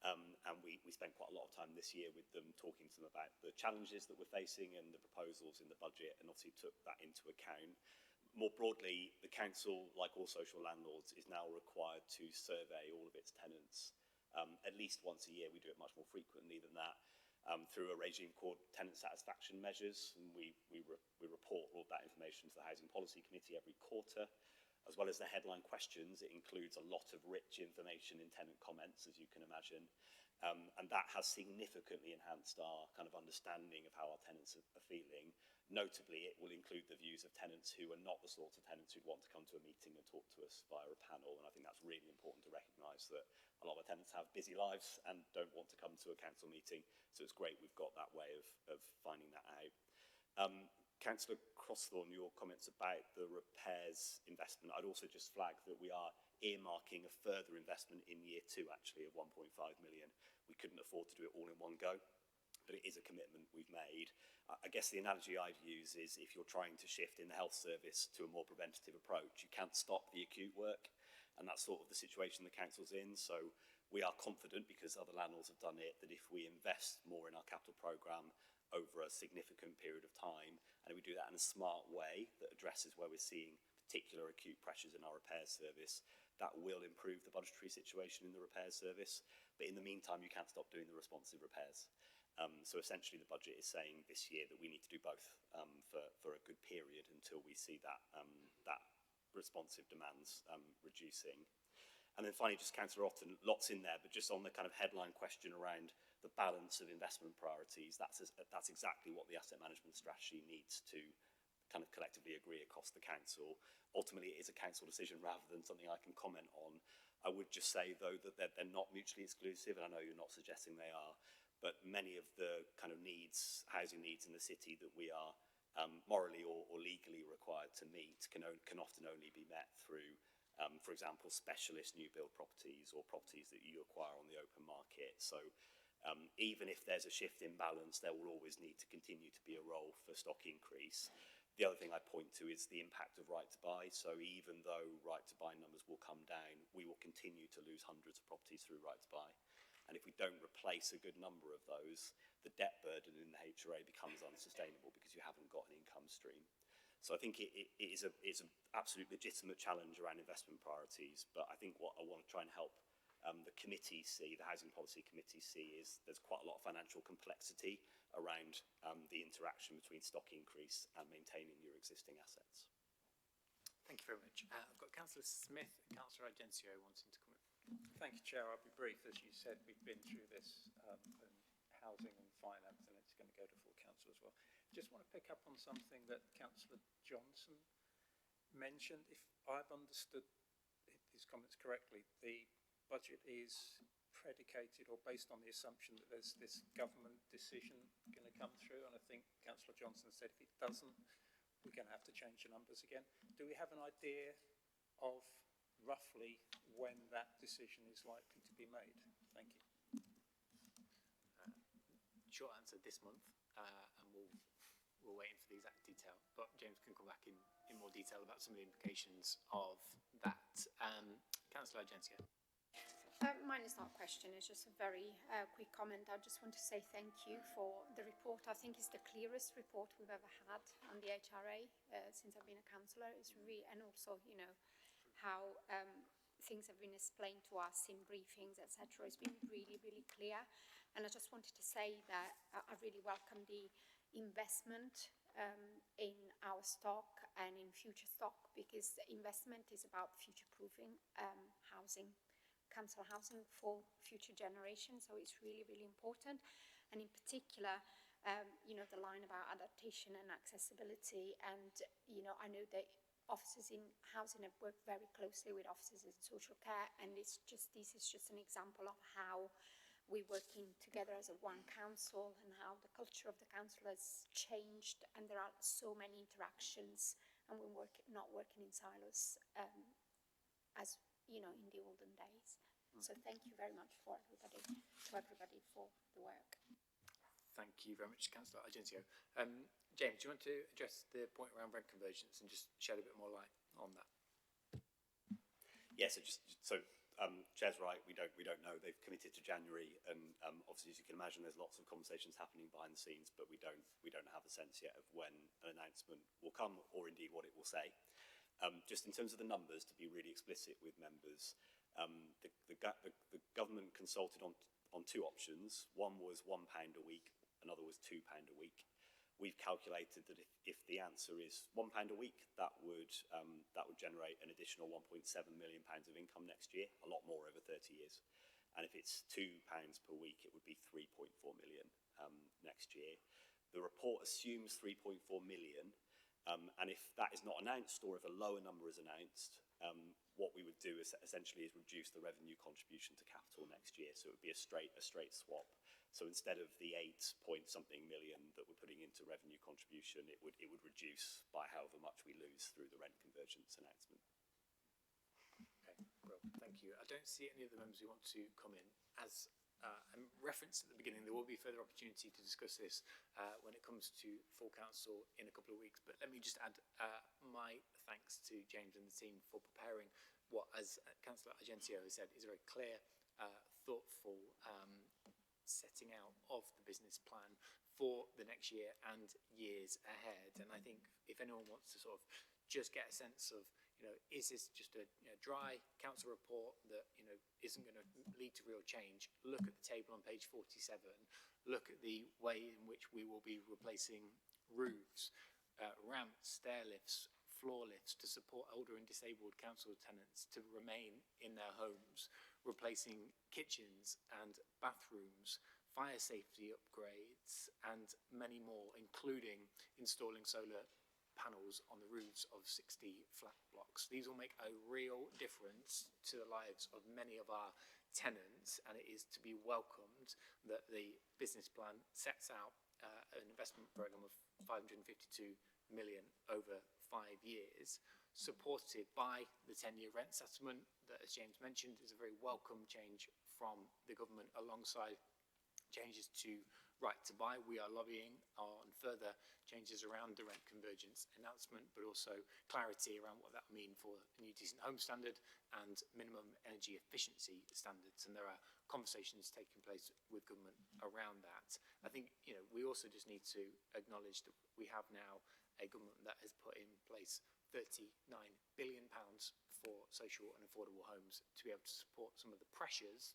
And we spent quite a lot of time this year with them, talking to them about the challenges that we're facing and the proposals in the budget, and obviously took that into account. More broadly, the council, like all social landlords, is now required to survey all of its tenants at least once a year. We do it much more frequently than that through a regime called tenant satisfaction measures, and we report all of that information to the Housing Policy Committee every quarter. As well as the headline questions, it includes a lot of rich information in tenant comments, as you can imagine. And that has significantly enhanced our kind of understanding of how our tenants are feeling. Notably, it will include the views of tenants who are not the sorts of tenants who'd want to come to a meeting and talk to us via a panel. And I think that's really important to recognise that a lot of our tenants have busy lives and don't want to come to a council meeting. So it's great we've got that way of finding that out. Councillor Crossthorn, your comments about the repairs investment, I'd also just flag that we are earmarking a further investment in year 2, actually, of 1.5 million. We couldn't afford to do it all in one go, but it is a commitment we've made. I guess the analogy I'd use is if you're trying to shift in the health service to a more preventative approach, you can't stop the acute work, and that's sort of the situation the council's in. So we are confident, because other landlords have done it, that if we invest more in our capital programme over a significant period of time, and if we do that in a smart way that addresses where we're seeing particular acute pressures in our repair service, that will improve the budgetary situation in the repair service. But in the meantime, you can't stop doing the responsive repairs. So essentially the budget is saying this year that we need to do both for a good period until we see that responsive demands reducing. And then finally, just Councillor Otten, lots in there, but just on the kind of headline question around the balance of investment priorities, that's exactly what the asset management strategy needs to kind of collectively agree across the council. Ultimately, it is a council decision rather than something I can comment on. I would just say, though, that they're not mutually exclusive, and I know you're not suggesting they are, but many of the kind of needs, housing needs in the city that we are morally or legally required to meet can often only be met through, for example, specialist new build properties or properties that you acquire on the open market. So even if there's a shift in balance, there will always need to continue to be a role for stock increase. The other thing I point to is the impact of right to buy. So even though right to buy numbers will come down, we will continue to lose hundreds of properties through right to buy. And if we don't replace a good number of those, the debt burden in the HRA becomes unsustainable because you haven't got an income stream. So I think it is an absolute legitimate challenge around investment priorities. But I think what I want to try and help the committee see, the Housing Policy Committee see, is there's quite a lot of financial complexity around the interaction between stock increase and maintaining your existing assets. Thank you very much. I've got Councillor Smith and Councillor Argenzio wanting to come in. Thank you, Chair. I'll be brief. As you said, we've been through this in housing and finance, and it's going to go to full council as well. Just want to pick up on something that Councillor Johnson mentioned. If I've understood his comments correctly, the budget is predicated or based on the assumption that there's this government decision going to come through, and I think Councillor Johnson said if it doesn't, we're going to have to change the numbers again. Do we have an idea of roughly when that decision is likely to be made? Thank you. Short answer, this month, and we're waiting for the exact detail, but James can come back in more detail about some of the implications of that. Councillor Argenzio. Mine is not a question, it's just a very quick comment. I just want to say thank you for the report. I think it's the clearest report we've ever had on the HRA since I've been a councillor. It's really, and also, you know, how things have been explained to us in briefings, etc. It's been really, really clear. And I just wanted to say that I really welcome the investment in our stock and in future stock, because investment is about future-proofing housing, council housing for future generations. So it's really, really important. And in particular, you know, the line about adaptation and accessibility. And, you know, I know that officers in housing have worked very closely with officers in social care, and it's just, this is just an example of how we're working together as a one council and how the culture of the council has changed, and there are so many interactions, and we're not working in silos as, you know, in the olden days. So thank you very much for everybody, for the work. Thank you very much, Councillor Argenzio. James, do you want to address the point around rent conversions and just shed a bit more light on that? Yes, so Chair's right. We don't know. They've committed to January, and obviously, as you can imagine, there's lots of conversations happening behind the scenes, but we don't have a sense yet of when an announcement will come, or indeed what it will say. Just in terms of the numbers, to be really explicit with members, the government consulted on two options. One was £1 a week, another was £2 a week. We've calculated that if the answer is £1 a week, that would generate an additional £1.7 million of income next year, a lot more over 30 years. And if it's £2 per week, it would be 3.4 million next year. The report assumes 3.4 million, and if that is not announced, or if a lower number is announced, what we would do is essentially reduce the revenue contribution to capital next year. So it would be a straight swap. So instead of the 8-point-something million that we're putting into revenue contribution, it would reduce by however much we lose through the rent convergence announcement. Okay, well, thank you. I don't see any of the members who want to come in. As I referenced at the beginning, there will be further opportunity to discuss this when it comes to full council in a couple of weeks. But let me just add my thanks to James and the team for preparing what, as Councillor Argenzio has said, is a very clear, thoughtful setting out of the business plan for the next year and years ahead. And I think if anyone wants to sort of just get a sense of, you know, is this just a dry council report that, you know, isn't going to lead to real change, look at the table on page 47, look at the way in which we will be replacing roofs, ramps, stair lifts, floor lifts to support older and disabled council tenants to remain in their homes, replacing kitchens and bathrooms, fire safety upgrades, and many more, including installing solar panels on the roofs of 60 flat blocks. These will make a real difference to the lives of many of our tenants, and it is to be welcomed that the business plan sets out an investment programme of 552 million over 5 years, supported by the 10-year rent settlement that, as James mentioned, is a very welcome change from the government, alongside changes to right to buy. We are lobbying on further changes around the rent convergence announcement, but also clarity around what that will mean for a new decent home standard and minimum energy efficiency standards. And there are conversations taking place with government around that. I think, you know, we also just need to acknowledge that we have now a government that has put in place £39 billion for social and affordable homes to be able to support some of the pressures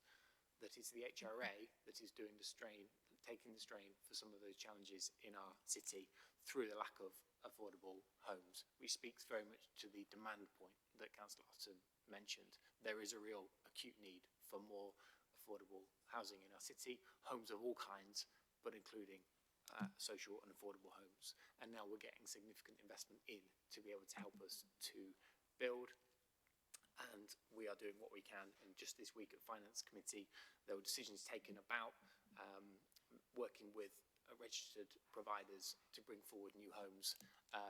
that is the HRA that is doing the strain, taking the strain for some of those challenges in our city through the lack of affordable homes, which speaks very much to the demand point that Councillor Houghton mentioned. There is a real acute need for more affordable housing in our city, homes of all kinds, but including social and affordable homes. And now we're getting significant investment in to be able to help us to build. And we are doing what we can. And just this week at Finance Committee, there were decisions taken about working with registered providers to bring forward new homes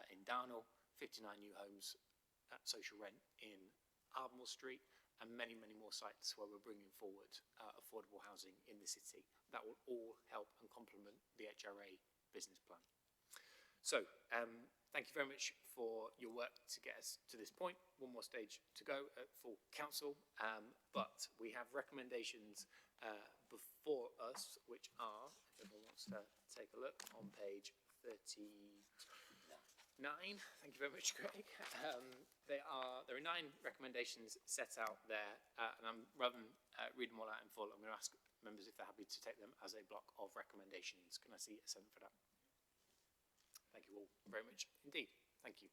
in Darnall, 59 new homes at social rent in Albemarle Street, and many, many more sites where we're bringing forward affordable housing in the city. That will all help and complement the HRA business plan. So, thank you very much for your work to get us to this point. One more stage to go at full council, but we have recommendations before us, which are, if everyone wants to take a look, on page 39. Thank you very much, Craig. There are 9 recommendations set out there, and rather than read them all out in full, I'm going to ask members if they're happy to take them as a block of recommendations. Can I see a second for that? Thank you all very much indeed. Thank you.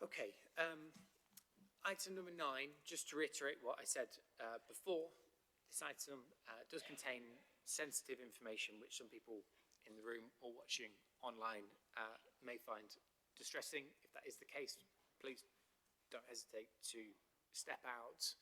Okay, item number 9, just to reiterate what I said before, this item does contain sensitive information which some people in the room or watching online may find distressing. If that is the case, please don't hesitate to step out.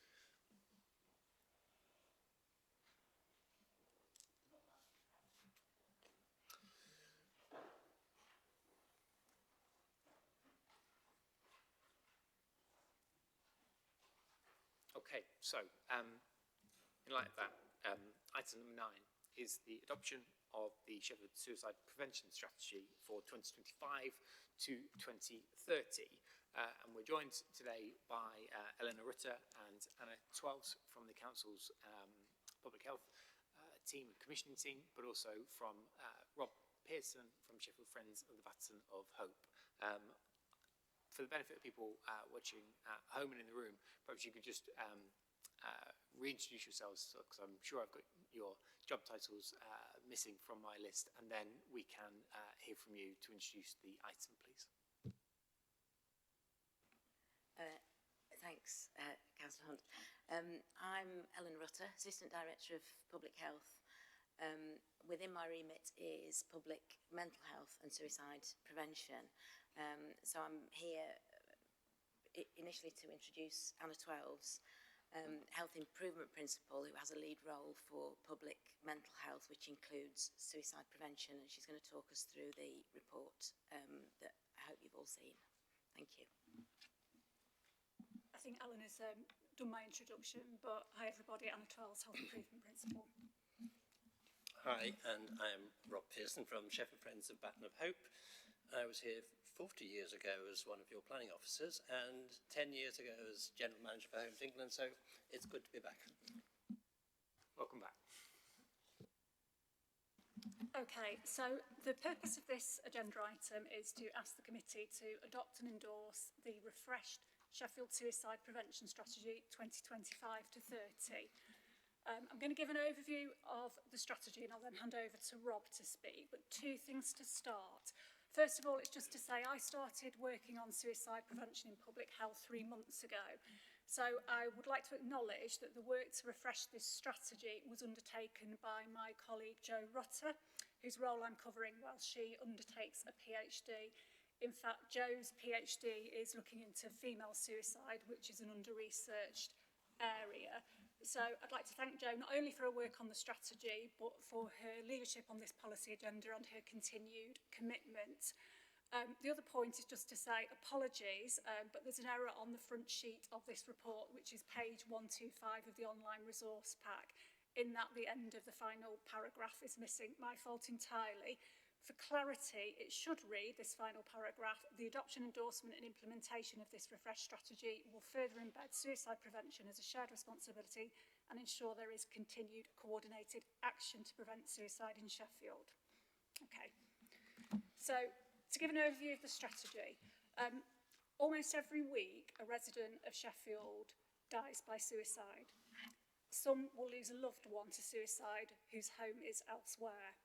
Okay, so in light of that, item number 9 is the adoption of the Sheffield Suicide Prevention Strategy for 2025 to 2030. And we're joined today by Eleanor Rutter and Anna Twelves from the Council's Public Health team and commissioning team, but also from Rob Pearson from Sheffield Friends of the Baton of Hope. For the benefit of people watching at home and in the room, perhaps you could just reintroduce yourselves, because I'm sure I've got your job titles missing from my list, and then we can hear from you to introduce the item, please. Thanks, Councillor Hunt. I'm Ellen Rutter, Assistant Director of Public Health. Within my remit is public mental health and suicide prevention. So I'm here initially to introduce Anna Twelves, Health Improvement Principal, who has a lead role for public mental health, which includes suicide prevention, and she's going to talk us through the report that I hope you've all seen. Thank you. I think Alan has done my introduction, but hi everybody, Anna Twelves, Health Improvement Principal. Hi, and I'm Rob Pearson from Sheffield Friends of Baton of Hope. I was here 40 years ago as one of your planning officers and 10 years ago as General Manager for Homes England, so it's good to be back. Welcome back. Okay, so the purpose of this agenda item is to ask the committee to adopt and endorse the refreshed Sheffield Suicide Prevention Strategy 2025 to 30. I'm going to give an overview of the strategy and I'll then hand over to Rob to speak, but 2 things to start. First of all, it's just to say I started working on suicide prevention in public health 3 months ago. So I would like to acknowledge that the work to refresh this strategy was undertaken by my colleague Jo Rutter, whose role I'm covering while she undertakes a PhD. In fact, Jo's PhD is looking into female suicide, which is an under-researched area. So I'd like to thank Jo not only for her work on the strategy, but for her leadership on this policy agenda and her continued commitment. The other point is just to say apologies, but there's an error on the front sheet of this report, which is page 125 of the online resource pack, in that the end of the final paragraph is missing. My fault entirely. For clarity, it should read, this final paragraph, the adoption, endorsement and implementation of this refreshed strategy will further embed suicide prevention as a shared responsibility and ensure there is continued coordinated action to prevent suicide in Sheffield. Okay, so to give an overview of the strategy, almost every week a resident of Sheffield dies by suicide. Some will lose a loved one to suicide whose home is elsewhere.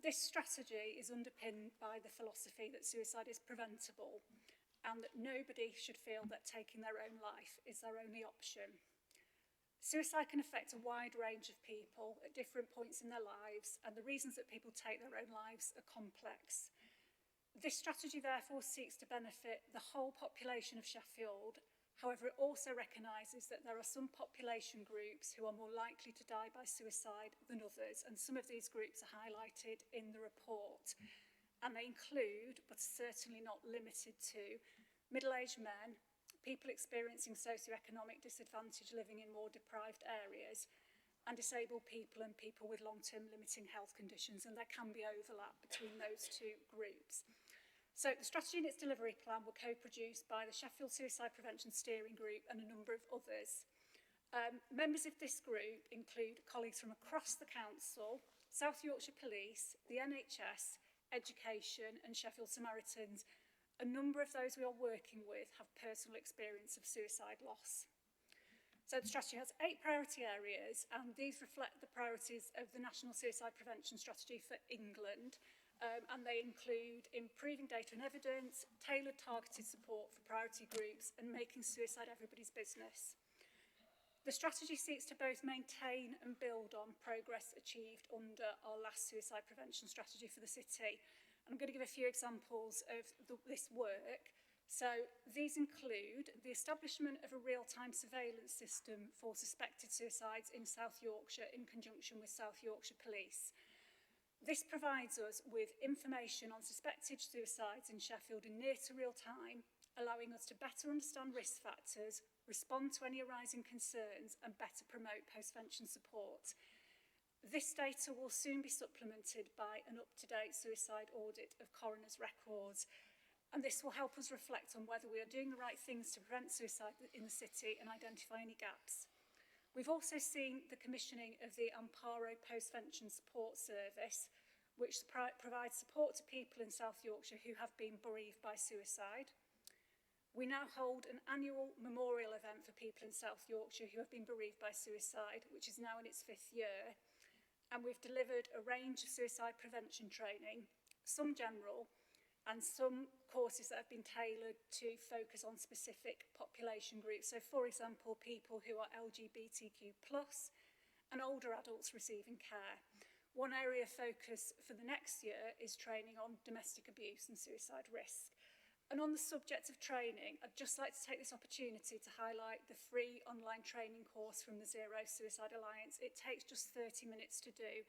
This strategy is underpinned by the philosophy that suicide is preventable and that nobody should feel that taking their own life is their only option. Suicide can affect a wide range of people at different points in their lives, and the reasons that people take their own lives are complex. This strategy therefore seeks to benefit the whole population of Sheffield. However, it also recognises that there are some population groups who are more likely to die by suicide than others, and some of these groups are highlighted in the report. And they include, but certainly not limited to, middle-aged men, people experiencing socioeconomic disadvantage living in more deprived areas, and disabled people and people with long-term limiting health conditions, and there can be overlap between those two groups. So the strategy and its delivery plan were co-produced by the Sheffield Suicide Prevention Steering Group and a number of others. Members of this group include colleagues from across the council, South Yorkshire Police, the NHS, Education and Sheffield Samaritans. A number of those we are working with have personal experience of suicide loss. So the strategy has 8 priority areas, and these reflect the priorities of the National Suicide Prevention Strategy for England. And they include improving data and evidence, tailored targeted support for priority groups, and making suicide everybody's business. The strategy seeks to both maintain and build on progress achieved under our last suicide prevention strategy for the city. And I'm going to give a few examples of this work. So these include the establishment of a real-time surveillance system for suspected suicides in South Yorkshire in conjunction with South Yorkshire Police. This provides us with information on suspected suicides in Sheffield in near to real time, allowing us to better understand risk factors, respond to any arising concerns, and better promote post-vention support. This data will soon be supplemented by an up-to-date suicide audit of coroner's records, and this will help us reflect on whether we are doing the right things to prevent suicide in the city and identify any gaps. We've also seen the commissioning of the Amparo Post-Vention Support Service, which provides support to people in South Yorkshire who have been bereaved by suicide. We now hold an annual memorial event for people in South Yorkshire who have been bereaved by suicide, which is now in its 5th year. And we've delivered a range of suicide prevention training, some general, and some courses that have been tailored to focus on specific population groups. So, for example, people who are LGBTQ+, and older adults receiving care. One area of focus for the next year is training on domestic abuse and suicide risk. And on the subject of training, I'd just like to take this opportunity to highlight the free online training course from the Zero Suicide Alliance. It takes just 30 minutes to do,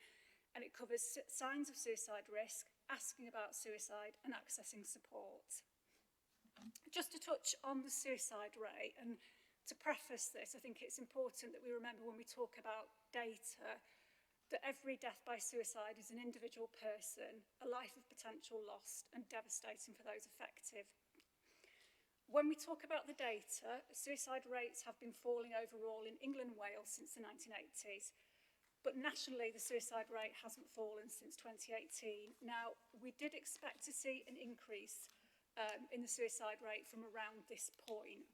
and it covers signs of suicide risk, asking about suicide and accessing support. Just to touch on the suicide rate, and to preface this, I think it's important that we remember when we talk about data that every death by suicide is an individual person, a life of potential lost, and devastating for those affected. When we talk about the data, suicide rates have been falling overall in England and Wales since the 1980s. But nationally, the suicide rate hasn't fallen since 2018. Now, we did expect to see an increase in the suicide rate from around this point.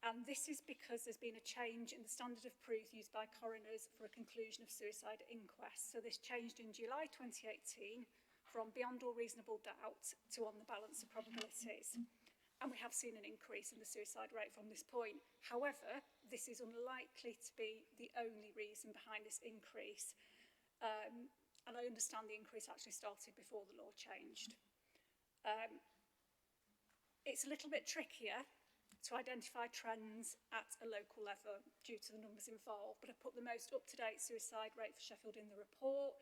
And this is because there's been a change in the standard of proof used by coroners for a conclusion of suicide inquest. So this changed in July 2018 from beyond all reasonable doubt to on the balance of probabilities. And we have seen an increase in the suicide rate from this point. However, this is unlikely to be the only reason behind this increase. And I understand the increase actually started before the law changed. It's a little bit trickier to identify trends at a local level due to the numbers involved, but I put the most up-to-date suicide rate for Sheffield in the report.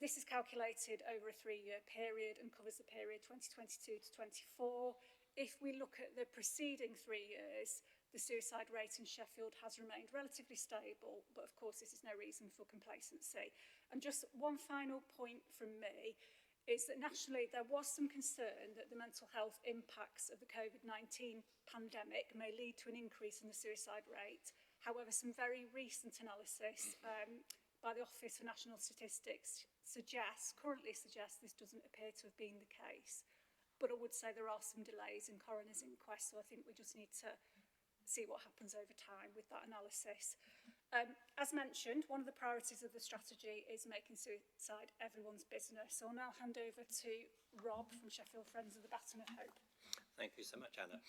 This is calculated over a 3-year period and covers the period 2022 to 24. If we look at the preceding 3 years, the suicide rate in Sheffield has remained relatively stable, but of course this is no reason for complacency. And just one final point from me is that nationally there was some concern that the mental health impacts of the COVID-19 pandemic may lead to an increase in the suicide rate. However, some very recent analysis by the Office for National Statistics currently suggests this doesn't appear to have been the case. But I would say there are some delays in coroner's inquest, so I think we just need to see what happens over time with that analysis. As mentioned, one of the priorities of the strategy is making suicide everyone's business. So I'll now hand over to Rob from Sheffield Friends of the Baton of Hope. Thank you so much, Anna.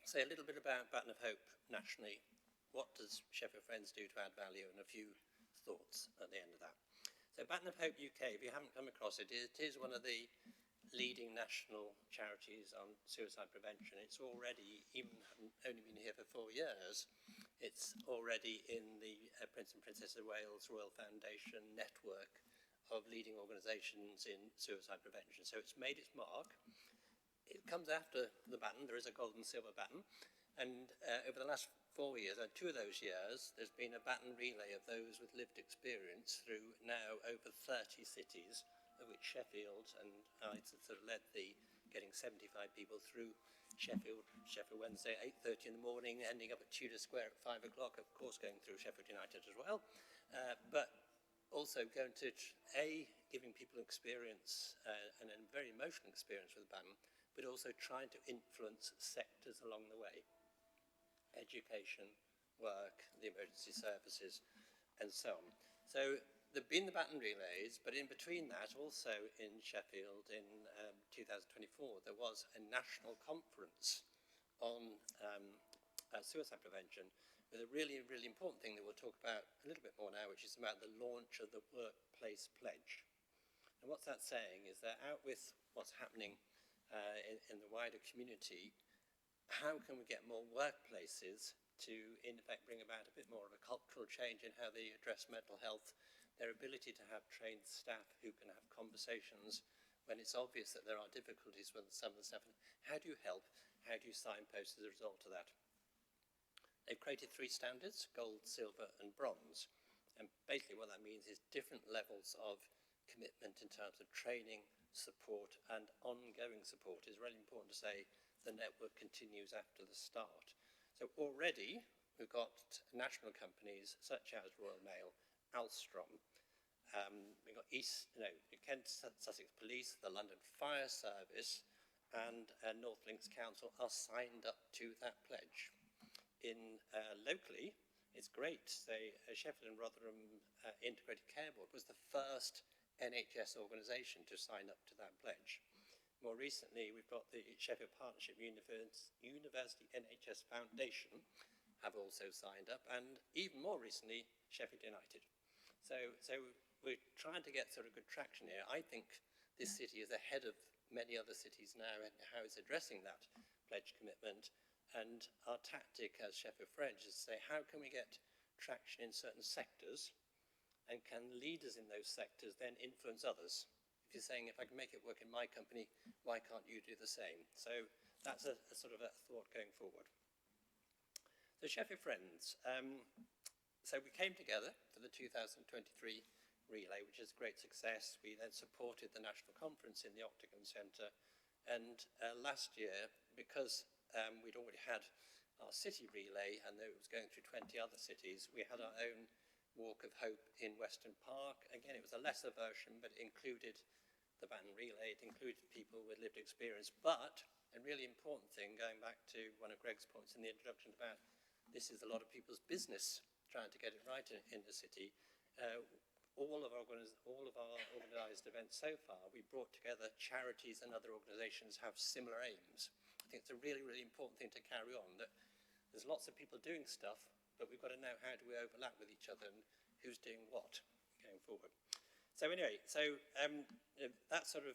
Say a little bit about Baton of Hope nationally. What does Sheffield Friends do to add value, and a few thoughts at the end of that. So Baton of Hope UK, if you haven't come across it, it is one of the leading national charities on suicide prevention. It's already, even only been here for 4 years, it's already in the Prince and Princess of Wales Royal Foundation network of leading organisations in suicide prevention. So it's made its mark. It comes after the baton. There is a gold and silver baton. And over the last 4 years, 2 of those years, there's been a baton relay of those with lived experience through now over 30 cities, of which Sheffield, and I sort of led the getting 75 people through Sheffield Wednesday at 8:30 in the morning, ending up at Tudor Square at 5 o'clock, of course going through Sheffield United as well, but also going to, giving people experience and a very emotional experience with the baton, but also trying to influence sectors along the way. Education, work, the emergency services, and so on. So there have been the baton relays, but in between that, also in Sheffield in 2024, there was a national conference on suicide prevention with a really, really important thing that we'll talk about a little bit more now, which is about the launch of the Workplace Pledge. And what's that saying is that out with what's happening in the wider community, how can we get more workplaces to, in effect, bring about a bit more of a cultural change in how they address mental health, their ability to have trained staff who can have conversations when it's obvious that there are difficulties with some of the stuff. How do you help? How do you signpost as a result of that? They've created 3 standards, gold, silver and bronze. And basically what that means is different levels of commitment in terms of training, support and ongoing support. It's really important to say the network continues after the start. So already we've got national companies such as Royal Mail, Alstom, we've got Kent Sussex Police, the London Fire Service and North Links Council are signed up to that pledge. In locally, it's great. Say, Sheffield and Rotherham Integrated Care Board was the first NHS organisation to sign up to that pledge. More recently, we've got the Sheffield Partnership University NHS Foundation have also signed up, and even more recently, Sheffield United. So we're trying to get sort of good traction here. I think this city is ahead of many other cities now in how it's addressing that pledge commitment. And our tactic as Sheffield Friends is to say, how can we get traction in certain sectors, and can leaders in those sectors then influence others? If you're saying, if I can make it work in my company, why can't you do the same? So that's a sort of a thought going forward. So Sheffield Friends, so we came together for the 2023 relay, which is a great success. We then supported the national conference in the Octagon Centre, and last year, because we'd already had our city relay and it was going through 20 other cities, we had our own Walk of Hope in Weston Park. Again, it was a lesser version, but it included the baton relay, it included people with lived experience. But a really important thing, going back to one of Greg's points in the introduction about this is a lot of people's business trying to get it right in the city. All of our organised events so far, we brought together charities and other organisations have similar aims. I think it's a really, really important thing to carry on, that there's lots of people doing stuff, but we've got to know how do we overlap with each other and who's doing what going forward. So anyway, that sort of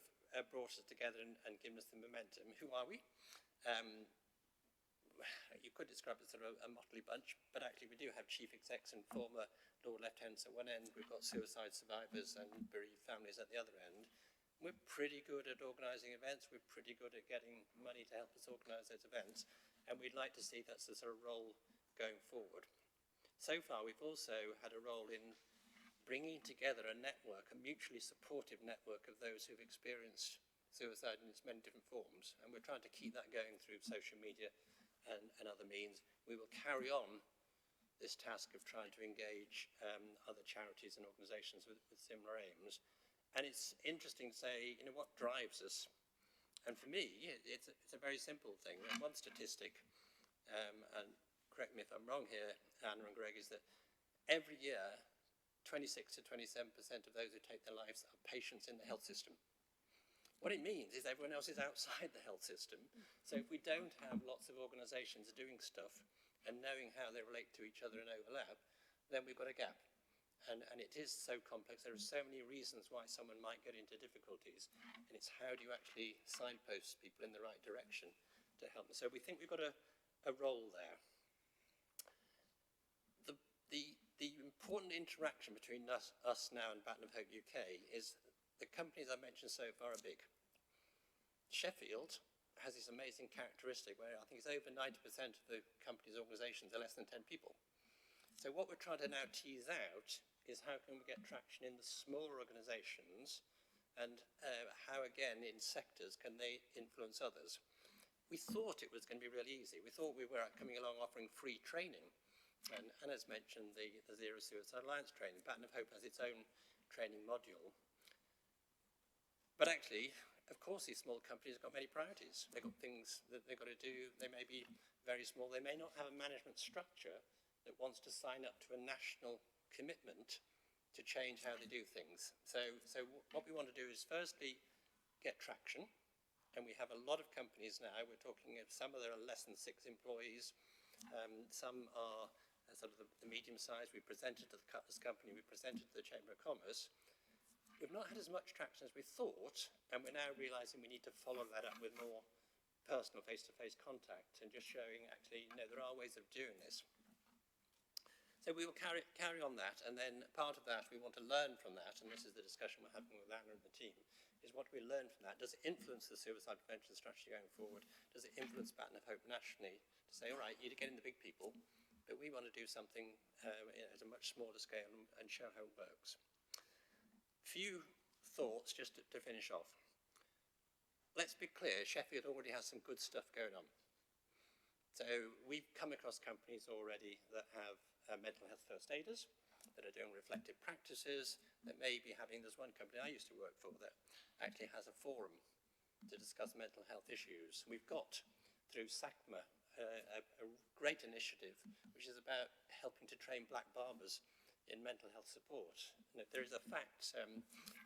brought us together and given us the momentum. Who are we? You could describe it as sort of a motley bunch, but actually we do have chief execs and former Lord Lieutenants at one end. We've got suicide survivors and bereaved families at the other end. We're pretty good at organising events. We're pretty good at getting money to help us organise those events. And we'd like to see that's the sort of role going forward. So far, we've also had a role in bringing together a network, a mutually supportive network of those who've experienced suicide in its many different forms. And we're trying to keep that going through social media and other means. We will carry on this task of trying to engage other charities and organisations with similar aims. And it's interesting to say, you know, what drives us? And for me, it's a very simple thing. One statistic, and correct me if I'm wrong here, Anna and Greg, is that every year, 26 to 27% of those who take their lives are patients in the health system. What it means is everyone else is outside the health system. So if we don't have lots of organisations doing stuff and knowing how they relate to each other and overlap, then we've got a gap. And it is so complex. There are so many reasons why someone might get into difficulties. And it's how do you actually signpost people in the right direction to help them. So we think we've got a role there. The important interaction between us now and Baton of Hope UK is the companies I've mentioned so far are big. Sheffield has this amazing characteristic where I think it's over 90% of the company's organisations are less than 10 people. So what we're trying to now tease out is how can we get traction in the smaller organisations and how, again, in sectors can they influence others. We thought it was going to be really easy. We thought we were coming along offering free training. And as mentioned, the Zero Suicide Alliance training. Baton of Hope has its own training module. But actually, of course, these small companies have got many priorities. They've got things that they've got to do. They may be very small. They may not have a management structure that wants to sign up to a national commitment to change how they do things. So what we want to do is firstly get traction. And we have a lot of companies now. We're talking of some of them are less than 6 employees. Some are sort of the medium size. We presented to the Cutlers Company. We presented to the Chamber of Commerce. We've not had as much traction as we thought, and we're now realising we need to follow that up with more personal face-to-face contact and just showing actually, you know, there are ways of doing this. So we will carry on that, and then part of that, we want to learn from that, and this is the discussion we're having with Anna and the team, is what do we learn from that? Does it influence the suicide prevention strategy going forward? Does it influence Baton of Hope nationally to say, all right, you get in the big people, but we want to do something at a much smaller scale and show how it works. Few thoughts just to finish off. Let's be clear, Sheffield already has some good stuff going on. So we've come across companies already that have mental health first aiders, that are doing reflective practices, that may be having, there's one company I used to work for that actually has a forum to discuss mental health issues. We've got, through SACMA, a great initiative, which is about helping to train black barbers in mental health support. And there is a fact,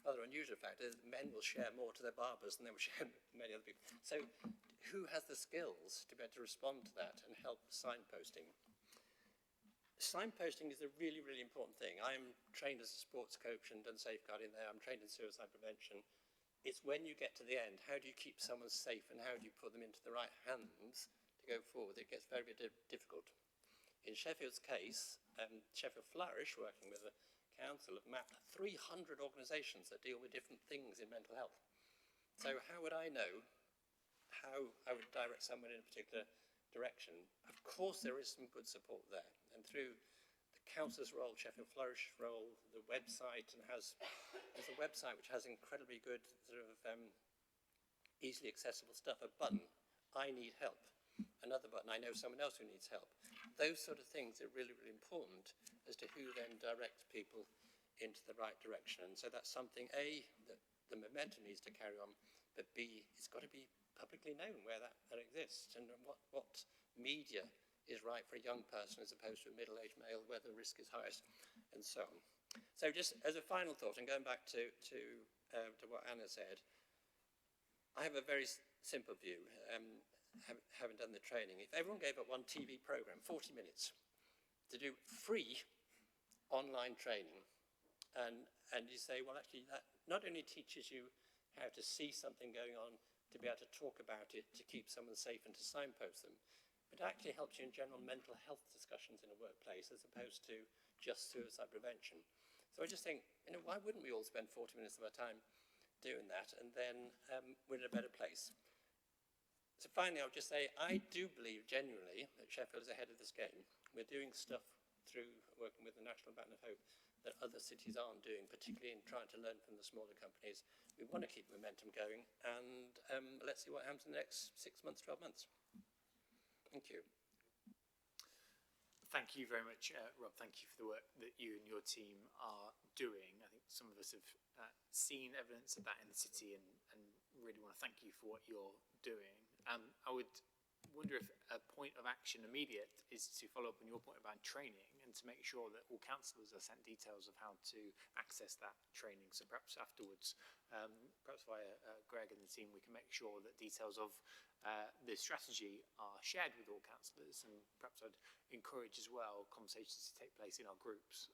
rather unusual fact, is that men will share more to their barbers than they will share with many other people. So who has the skills to be able to respond to that and help signposting? Signposting is a really, really important thing. I'm trained as a sports coach and done safeguarding there. I'm trained in suicide prevention. It's when you get to the end, how do you keep someone safe and how do you put them into the right hands to go forward? It gets very, very difficult. In Sheffield's case, Sheffield Flourish, working with the council, have mapped 300 organisations that deal with different things in mental health. So how would I know how I would direct someone in a particular direction? Of course, there is some good support there. And through the council's role, Sheffield Flourish role, the website, and there's a website which has incredibly good sort of easily accessible stuff, a button, I need help. Another button, I know someone else who needs help. Those sort of things are really, really important as to who then directs people into the right direction. And so that's something, A, that the momentum needs to carry on, but B, it's got to be publicly known where that exists and what media is right for a young person as opposed to a middle-aged male, where the risk is highest, and so on. So just as a final thought, and going back to what Anna said, I have a very simple view. Having done the training, if everyone gave up one TV program, 40 minutes, to do free online training, and and you say, well, actually, that not only teaches you how to see something going on, to be able to talk about it, to keep someone safe and to signpost them, but it actually helps you in general mental health discussions in a workplace as opposed to just suicide prevention. So I just think, you know, why wouldn't we all spend 40 minutes of our time doing that, and then we're in a better place. So finally, I'll just say, I do believe genuinely that Sheffield is ahead of this game. We're doing stuff through working with the National Baton of Hope that other cities aren't doing, particularly in trying to learn from the smaller companies. We want to keep momentum going, and let's see what happens in the next 6 months, 12 months. Thank you. Thank you very much, Rob. Thank you for the work that you and your team are doing. I think some of us have seen evidence of that in the city, and really want to thank you for what you're doing. I would wonder if a point of action immediate is to follow up on your point about training and to make sure that all councillors are sent details of how to access that training. So perhaps afterwards, perhaps via Greg and the team, we can make sure that details of the strategy are shared with all councillors, and perhaps I'd encourage as well conversations to take place in our groups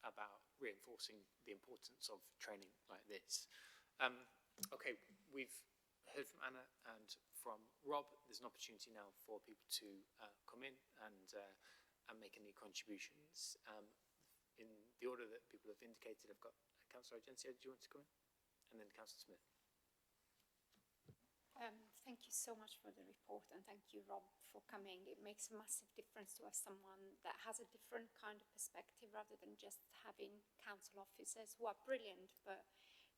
about reinforcing the importance of training like this. Okay, we've heard from Anna and from Rob. There's an opportunity now for people to come in and make any contributions. In the order that people have indicated, I've got Councillor Argenzio, do you want to come in? And then Councillor Smith. Thank you so much for the report, and thank you, Rob, for coming. It makes a massive difference to have someone that has a different kind of perspective rather than just having council officers who are brilliant, but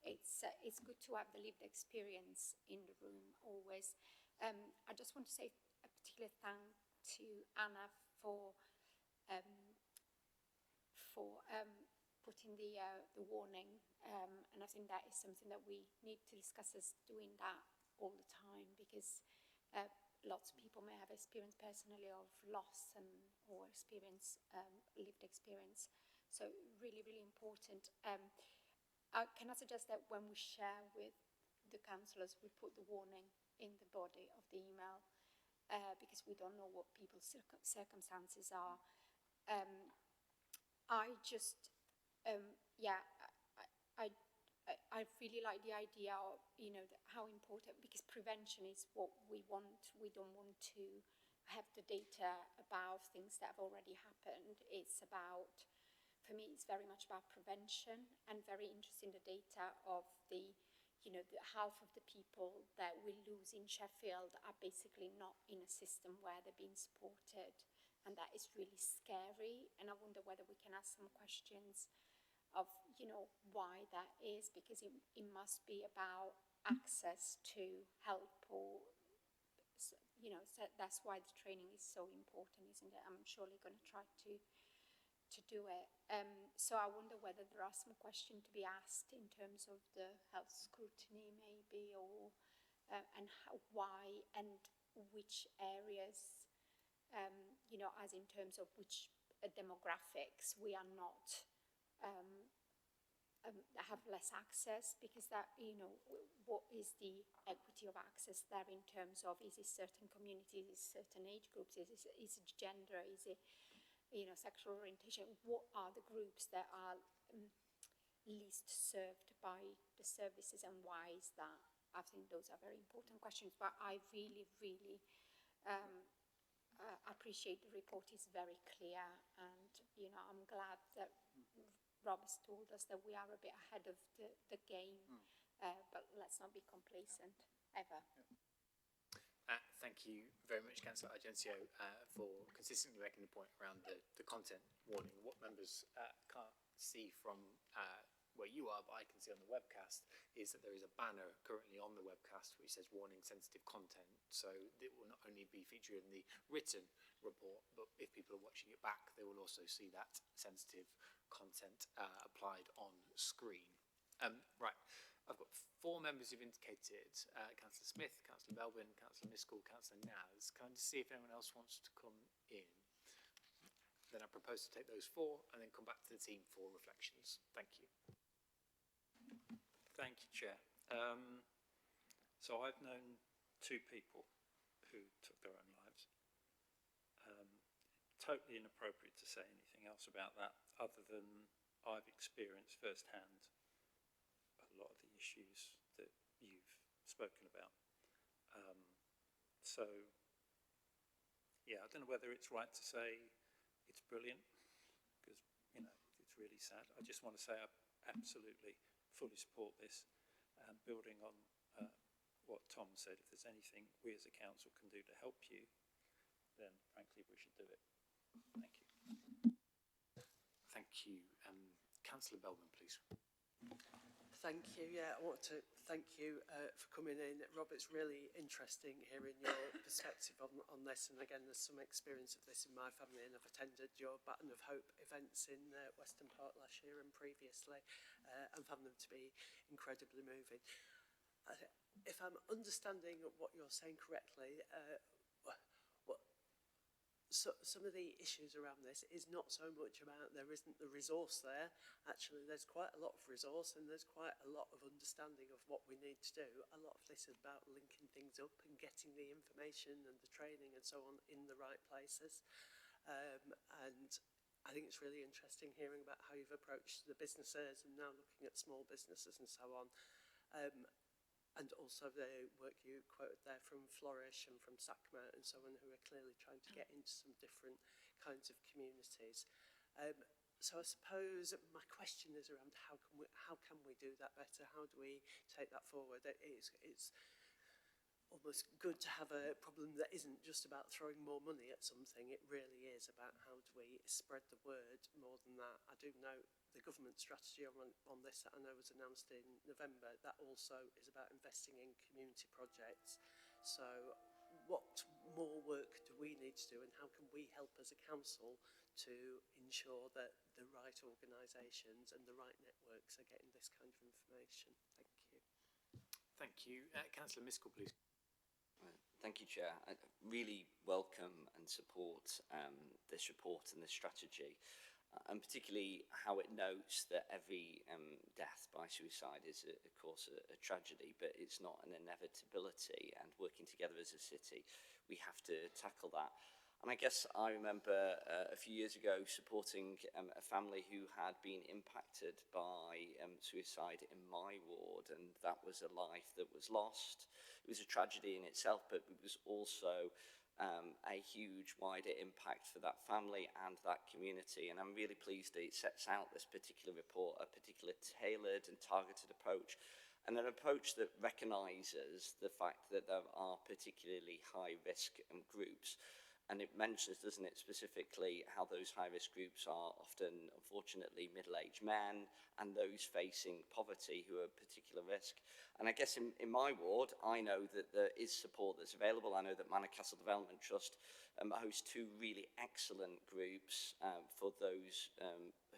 it's good to have the lived experience in the room always. I just want to say a particular thank to Anna for putting the warning, and I think that is something that we need to discuss as doing that all the time, because lots of people may have experience personally of loss or experience lived experience. So really, really important. Can I suggest that when we share with the councillors, we put the warning in the body of the email, because we don't know what people's circumstances are. I really like the idea of, how important, because prevention is what we want. We don't want to have the data about things that have already happened. It's about, for me, it's very much about prevention, and very interesting the data of the half of the people that we lose in Sheffield are basically not in a system where they're being supported, and that is really scary. And I wonder whether we can ask some questions of, why that is, because it must be about access to help, or, so that's why the training is so important, isn't it? I'm surely going to try to do it. So I wonder whether there are some questions to be asked in terms of the health scrutiny, maybe, or and why and which areas, as in terms of which demographics we are not have less access, because that, what is the equity of access there in terms of, is it certain communities, is it certain age groups, is it gender, is it sexual orientation? What are the groups that are least served by the services, and why is that? I think those are very important questions, but I really, really appreciate the report. Is very clear, and I'm glad that Rob has told us that we are a bit ahead of the game, but let's not be complacent ever. Thank you very much, Councillor Argenzio, for consistently making the point around the content warning. What members can't see from where you are, but I can see on the webcast, is that there is a banner currently on the webcast which says warning sensitive content. So it will not only be featured in the written report, but if people are watching it back, they will also see that sensitive content applied on screen. Right, I've got 4 members who've indicated, Councillor Smith, Councillor Belbin, Councillor Miskell, Councillor Naz. Can I just see if anyone else wants to come in? Then I propose to take those 4 and then come back to the team for reflections. Thank you. Thank you, Chair. So I've known 2 people who took their own lives. Totally inappropriate to say anything else about that, other than I've experienced firsthand a lot of the issues that you've spoken about. So, yeah, I don't know whether it's right to say it's brilliant, because, you know, it's really sad. I just want to say I absolutely fully support this, building on what Tom said. If there's anything we as a council can do to help you, then frankly we should do it. Thank you. Thank you. Councillor Belbin, please. Thank you. Yeah, I want to thank you for coming in. Rob, it's really interesting hearing your perspective on this. And again, there's some experience of this in my family, and I've attended your Baton of Hope events in Western Park last year and previously, and found them to be incredibly moving. If I'm understanding what you're saying correctly, some of the issues around this is not so much about there isn't the resource there. Actually, there's quite a lot of resource and there's quite a lot of understanding of what we need to do. A lot of this is about linking things up and getting the information and the training and so on in the right places. And I think it's really interesting hearing about how you've approached the businesses and now looking at small businesses and so on. And also the work you quoted there from Flourish and from SACMA and so on, who are clearly trying to get into some different kinds of communities. So I suppose my question is around how can we do that better? How do we take that forward? It's almost good to have a problem that isn't just about throwing more money at something. It really is about how do we spread the word more than that. I do know the government strategy on this that I know was announced in November, that also is about investing in community projects. So what more work do we need to do, and how can we help as a council to ensure that the right organisations and the right networks are getting this kind of information? Thank you. Thank you. Councillor Miskell, please. Thank you, Chair. I really welcome and support this report and this strategy, and particularly how it notes that every death by suicide is, of course, a tragedy, but it's not an inevitability, and working together as a city, we have to tackle that. And I guess I remember a few years ago supporting a family who had been impacted by suicide in my ward, and that was a life that was lost. It was a tragedy in itself, but it was also a huge wider impact for that family and that community. And I'm really pleased that it sets out this particular report, a particular tailored and targeted approach, and an approach that recognises the fact that there are particularly high-risk groups. And it mentions, doesn't it, specifically how those high-risk groups are often, unfortunately, middle-aged men and those facing poverty who are at particular risk. And I guess in my ward, I know that there is support that's available. I know that Manor Castle Development Trust hosts two really excellent groups for those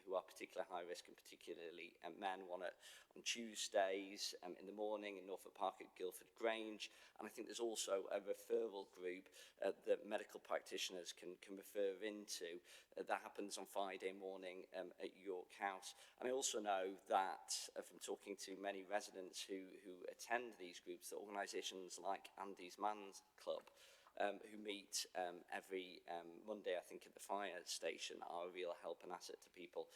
who are particularly high risk, and particularly men. One on Tuesdays in the morning in Norfolk Park at Guildford Grange. And I think there's also a referral group that medical practitioners can refer into. That happens on Friday morning at York House. And I also know that from talking to many residents who attend these groups, that organisations like Andy's Man's Club, who meet every Monday, I think, at the fire station, are a real help and asset to people.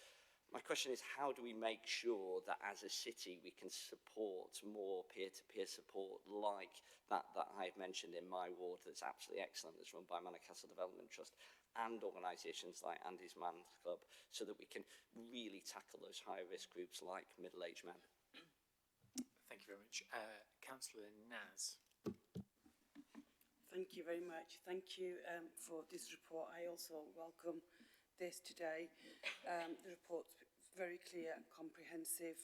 My question is, how do we make sure that as a city we can support more peer-to-peer support like that I've mentioned in my ward, that's absolutely excellent, that's run by Manor Castle Development Trust, and organisations like Andy's Man's Club, so that we can really tackle those high-risk groups like middle-aged men? Thank you very much. Councillor Naz. Thank you very much. Thank you for this report. I also welcome this today. The report's very clear and comprehensive.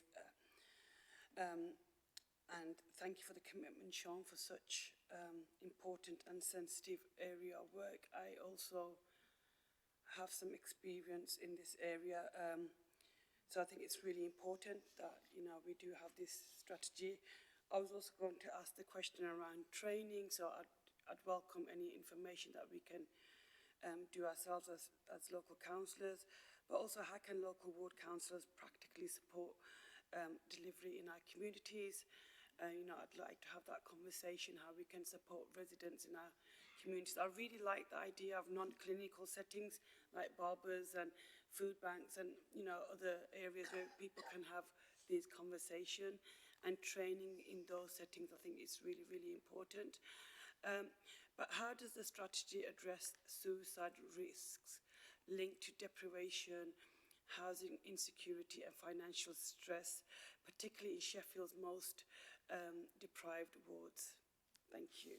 And thank you for the commitment shown for such important and sensitive area of work. I also have some experience in this area. So I think it's really important that, you know, we do have this strategy. I was also going to ask the question around training, so I'd welcome any information that we can do ourselves as local councillors, but also how can local ward councillors practically support delivery in our communities. You know, I'd like to have that conversation, how we can support residents in our communities. I really like the idea of non-clinical settings like barbers and food banks and, you know, other areas where people can have these conversation, and training in those settings, I think, is really, really important. But how does the strategy address suicide risks linked to deprivation, housing insecurity and financial stress, particularly in Sheffield's most deprived wards? Thank you.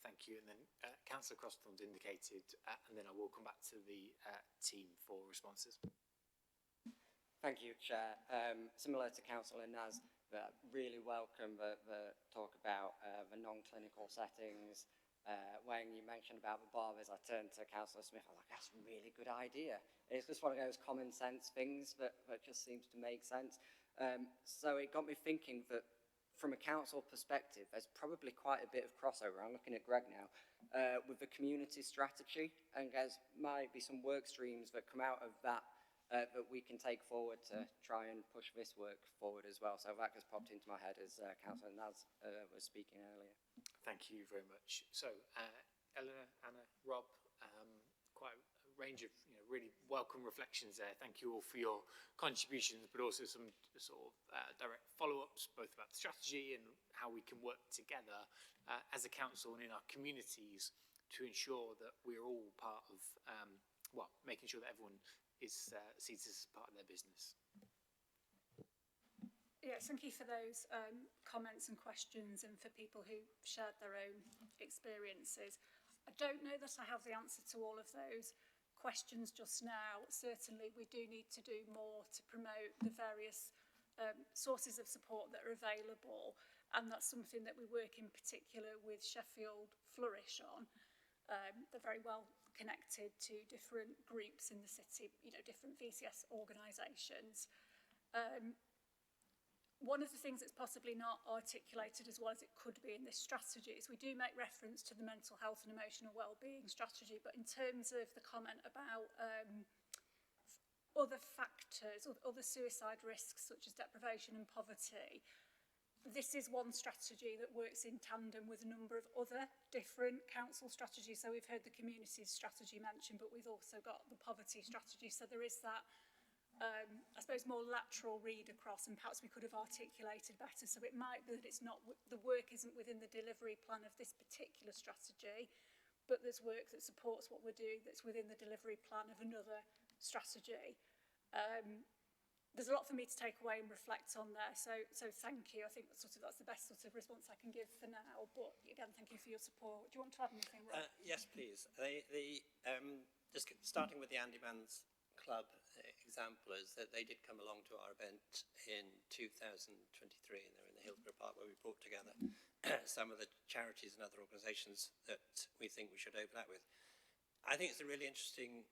Thank you. And then Councillor Crossthorn's indicated, and then I will come back to the team for responses. Thank you, Chair. Similar to Councillor Naz, really welcome the talk about the non-clinical settings. When you mentioned about the barbers, I turned to Councillor Smith, I was like, that's a really good idea. It's just one of those common sense things that just seems to make sense. So it got me thinking that from a council perspective, there's probably quite a bit of crossover. I'm looking at Greg now, with the community strategy, and there might be some work streams that come out of that that we can take forward to try and push this work forward as well. So that just popped into my head as Councillor Naz was speaking earlier. Thank you very much. So, Eleanor, Anna, Rob, quite a range of really welcome reflections there. Thank you all for your contributions, but also some sort of direct follow-ups, both about the strategy and how we can work together as a council and in our communities to ensure that we're all part of, well, making sure that everyone sees this as part of their business. Yes, thank you for those comments and questions, and for people who shared their own experiences. I don't know that I have the answer to all of those questions just now. Certainly we do need to do more to promote the various sources of support that are available, and that's something that we work in particular with Sheffield Flourish on. They're very well connected to different groups in the city, different VCS organisations. One of the things that's possibly not articulated as well as it could be in this strategy is we do make reference to the mental health and emotional wellbeing strategy, but in terms of the comment about other factors, other suicide risks such as deprivation and poverty, this is one strategy that works in tandem with a number of other different council strategies. So we've heard the communities strategy mentioned, but we've also got the poverty strategy. So there is that, I suppose, more lateral read across, and perhaps we could have articulated better. So it might be that it's not, the work isn't within the delivery plan of this particular strategy, but there's work that supports what we're doing that's within the delivery plan of another strategy. There's a lot for me to take away and reflect on there, so thank you. I think that's the best sort of response I can give for now, but again, thank you for your support. Do you want to add anything, Rob? Yes, please. Just starting with the Andy Man's Club example, is that they did come along to our event in 2023, and they were in the Hillsborough Park, where we brought together some of the charities and other organisations that we think we should overlap with. I think it's a really interesting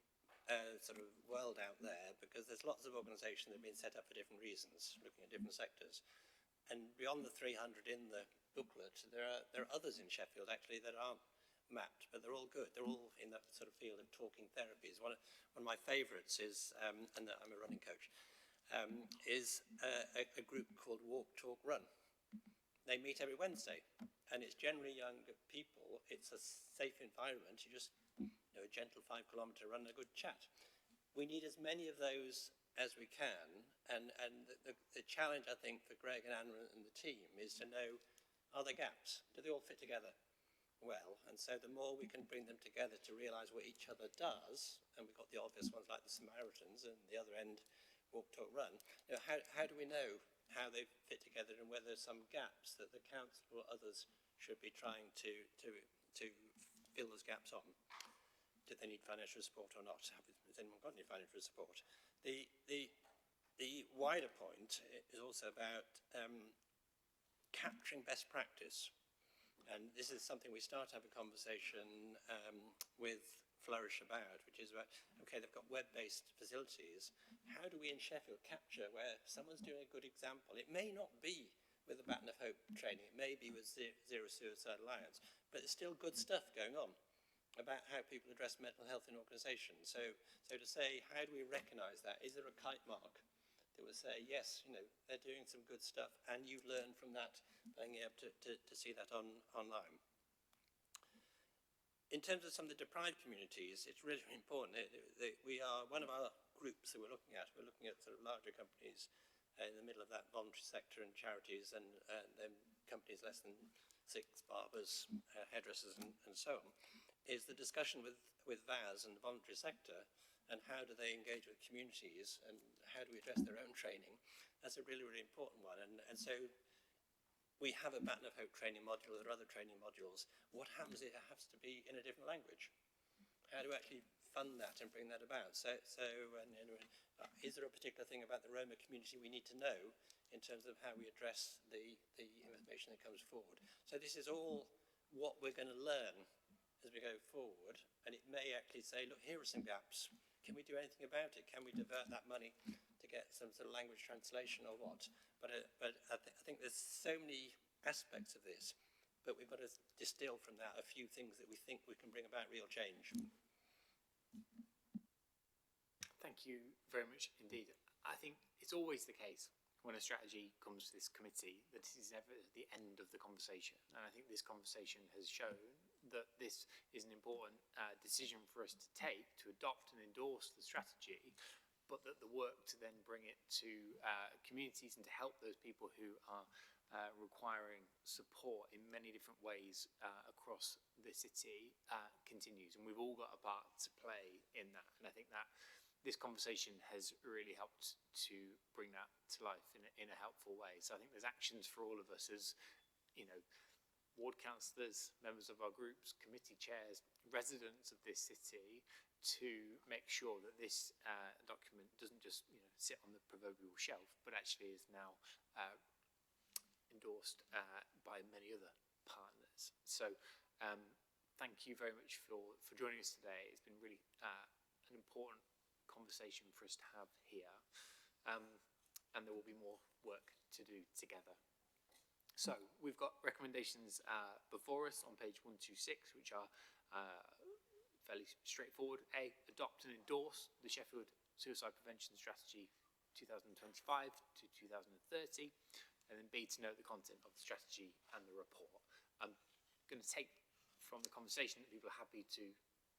sort of world out there, because there's lots of organisations that have been set up for different reasons, looking at different sectors. And beyond the 300 in the booklet, there are others in Sheffield actually that aren't mapped, but they're all good. They're all in that sort of field of talking therapies. One of my favourites is, and I'm a running coach, is a group called Walk, Talk, Run. They meet every Wednesday, and it's generally younger people. It's a safe environment. You just, a gentle 5-kilometre run and a good chat. We need as many of those as we can, and the challenge, I think, for Greg and Anna and the team is to know, are there gaps? Do they all fit together well? And so the more we can bring them together to realise what each other does, and we've got the obvious ones like the Samaritans, and the other end, Walk, Talk, Run, how do we know how they fit together, and whether there's some gaps that the council or others should be trying to fill those gaps on? Do they need financial support or not? Has anyone got any financial support? The wider point is also about capturing best practice. And this is something we start to have a conversation with Flourish about, which is about, okay, they've got web-based facilities. How do we in Sheffield capture where someone's doing a good example? It may not be with the Baton of Hope training, it may be with Zero Suicide Alliance, but there's still good stuff going on about how people address mental health in organisations. So to say, how do we recognise that? Is there a kite mark that would say, yes, they're doing some good stuff, and you've learned from that, being able to see that online. In terms of some of the deprived communities, it's really important. We are, one of our groups that we're looking at. We're looking at sort of larger companies in the middle of that voluntary sector and charities, and then companies less than 6, barbers, hairdressers, and so on. Is the discussion with VAS and the voluntary sector, and how do they engage with communities, and how do we address their own training? That's a really, really important one. And so we have a Baton of Hope training module, there are other training modules. What happens if it has to be in a different language? How do we actually fund that and bring that about? So is there a particular thing about the Roma community we need to know in terms of how we address the information that comes forward? So this is all what we're going to learn as we go forward, and it may actually say, look, here are some gaps. Can we do anything about it? Can we divert that money to get some sort of language translation or what? But I think there's so many aspects of this, but we've got to distill from that a few things that we think we can bring about real change. Thank you very much indeed. I think it's always the case when a strategy comes to this committee that this is never the end of the conversation. And I think this conversation has shown that this is an important decision for us to take, to adopt and endorse the strategy, but that the work to then bring it to communities and to help those people who are requiring support in many different ways across the city continues. And we've all got a part to play in that. And I think that this conversation has really helped to bring that to life in a helpful way. So I think there's actions for all of us as, you know, ward councillors, members of our groups, committee chairs, residents of this city, to make sure that this document doesn't just, you know, sit on the proverbial shelf, but actually is now endorsed by many other partners. So thank you very much for joining us today. It's been really an important conversation for us to have here, and there will be more work to do together. So we've got recommendations before us on page 126, which are fairly straightforward. A, adopt and endorse the Sheffield Suicide Prevention Strategy 2025 to 2030, and then B, to note the content of the strategy and the report. I'm going to take from the conversation that people are happy to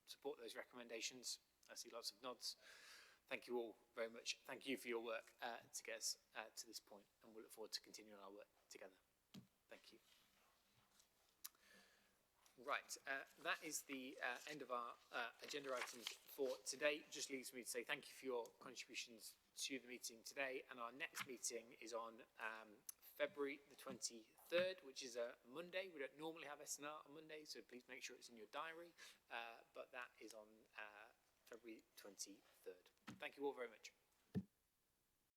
support those recommendations. I see lots of nods. Thank you all very much. Thank you for your work to get us to this point, and we'll look forward to continuing our work together. Thank you. Right, that is the end of our agenda items for today. Just leaves me to say thank you for your contributions to the meeting today, and our next meeting is on February the 23rd, which is a Monday. We don't normally have SNR on Monday, so please make sure it's in your diary, but that is on February 23rd. Thank you all very much.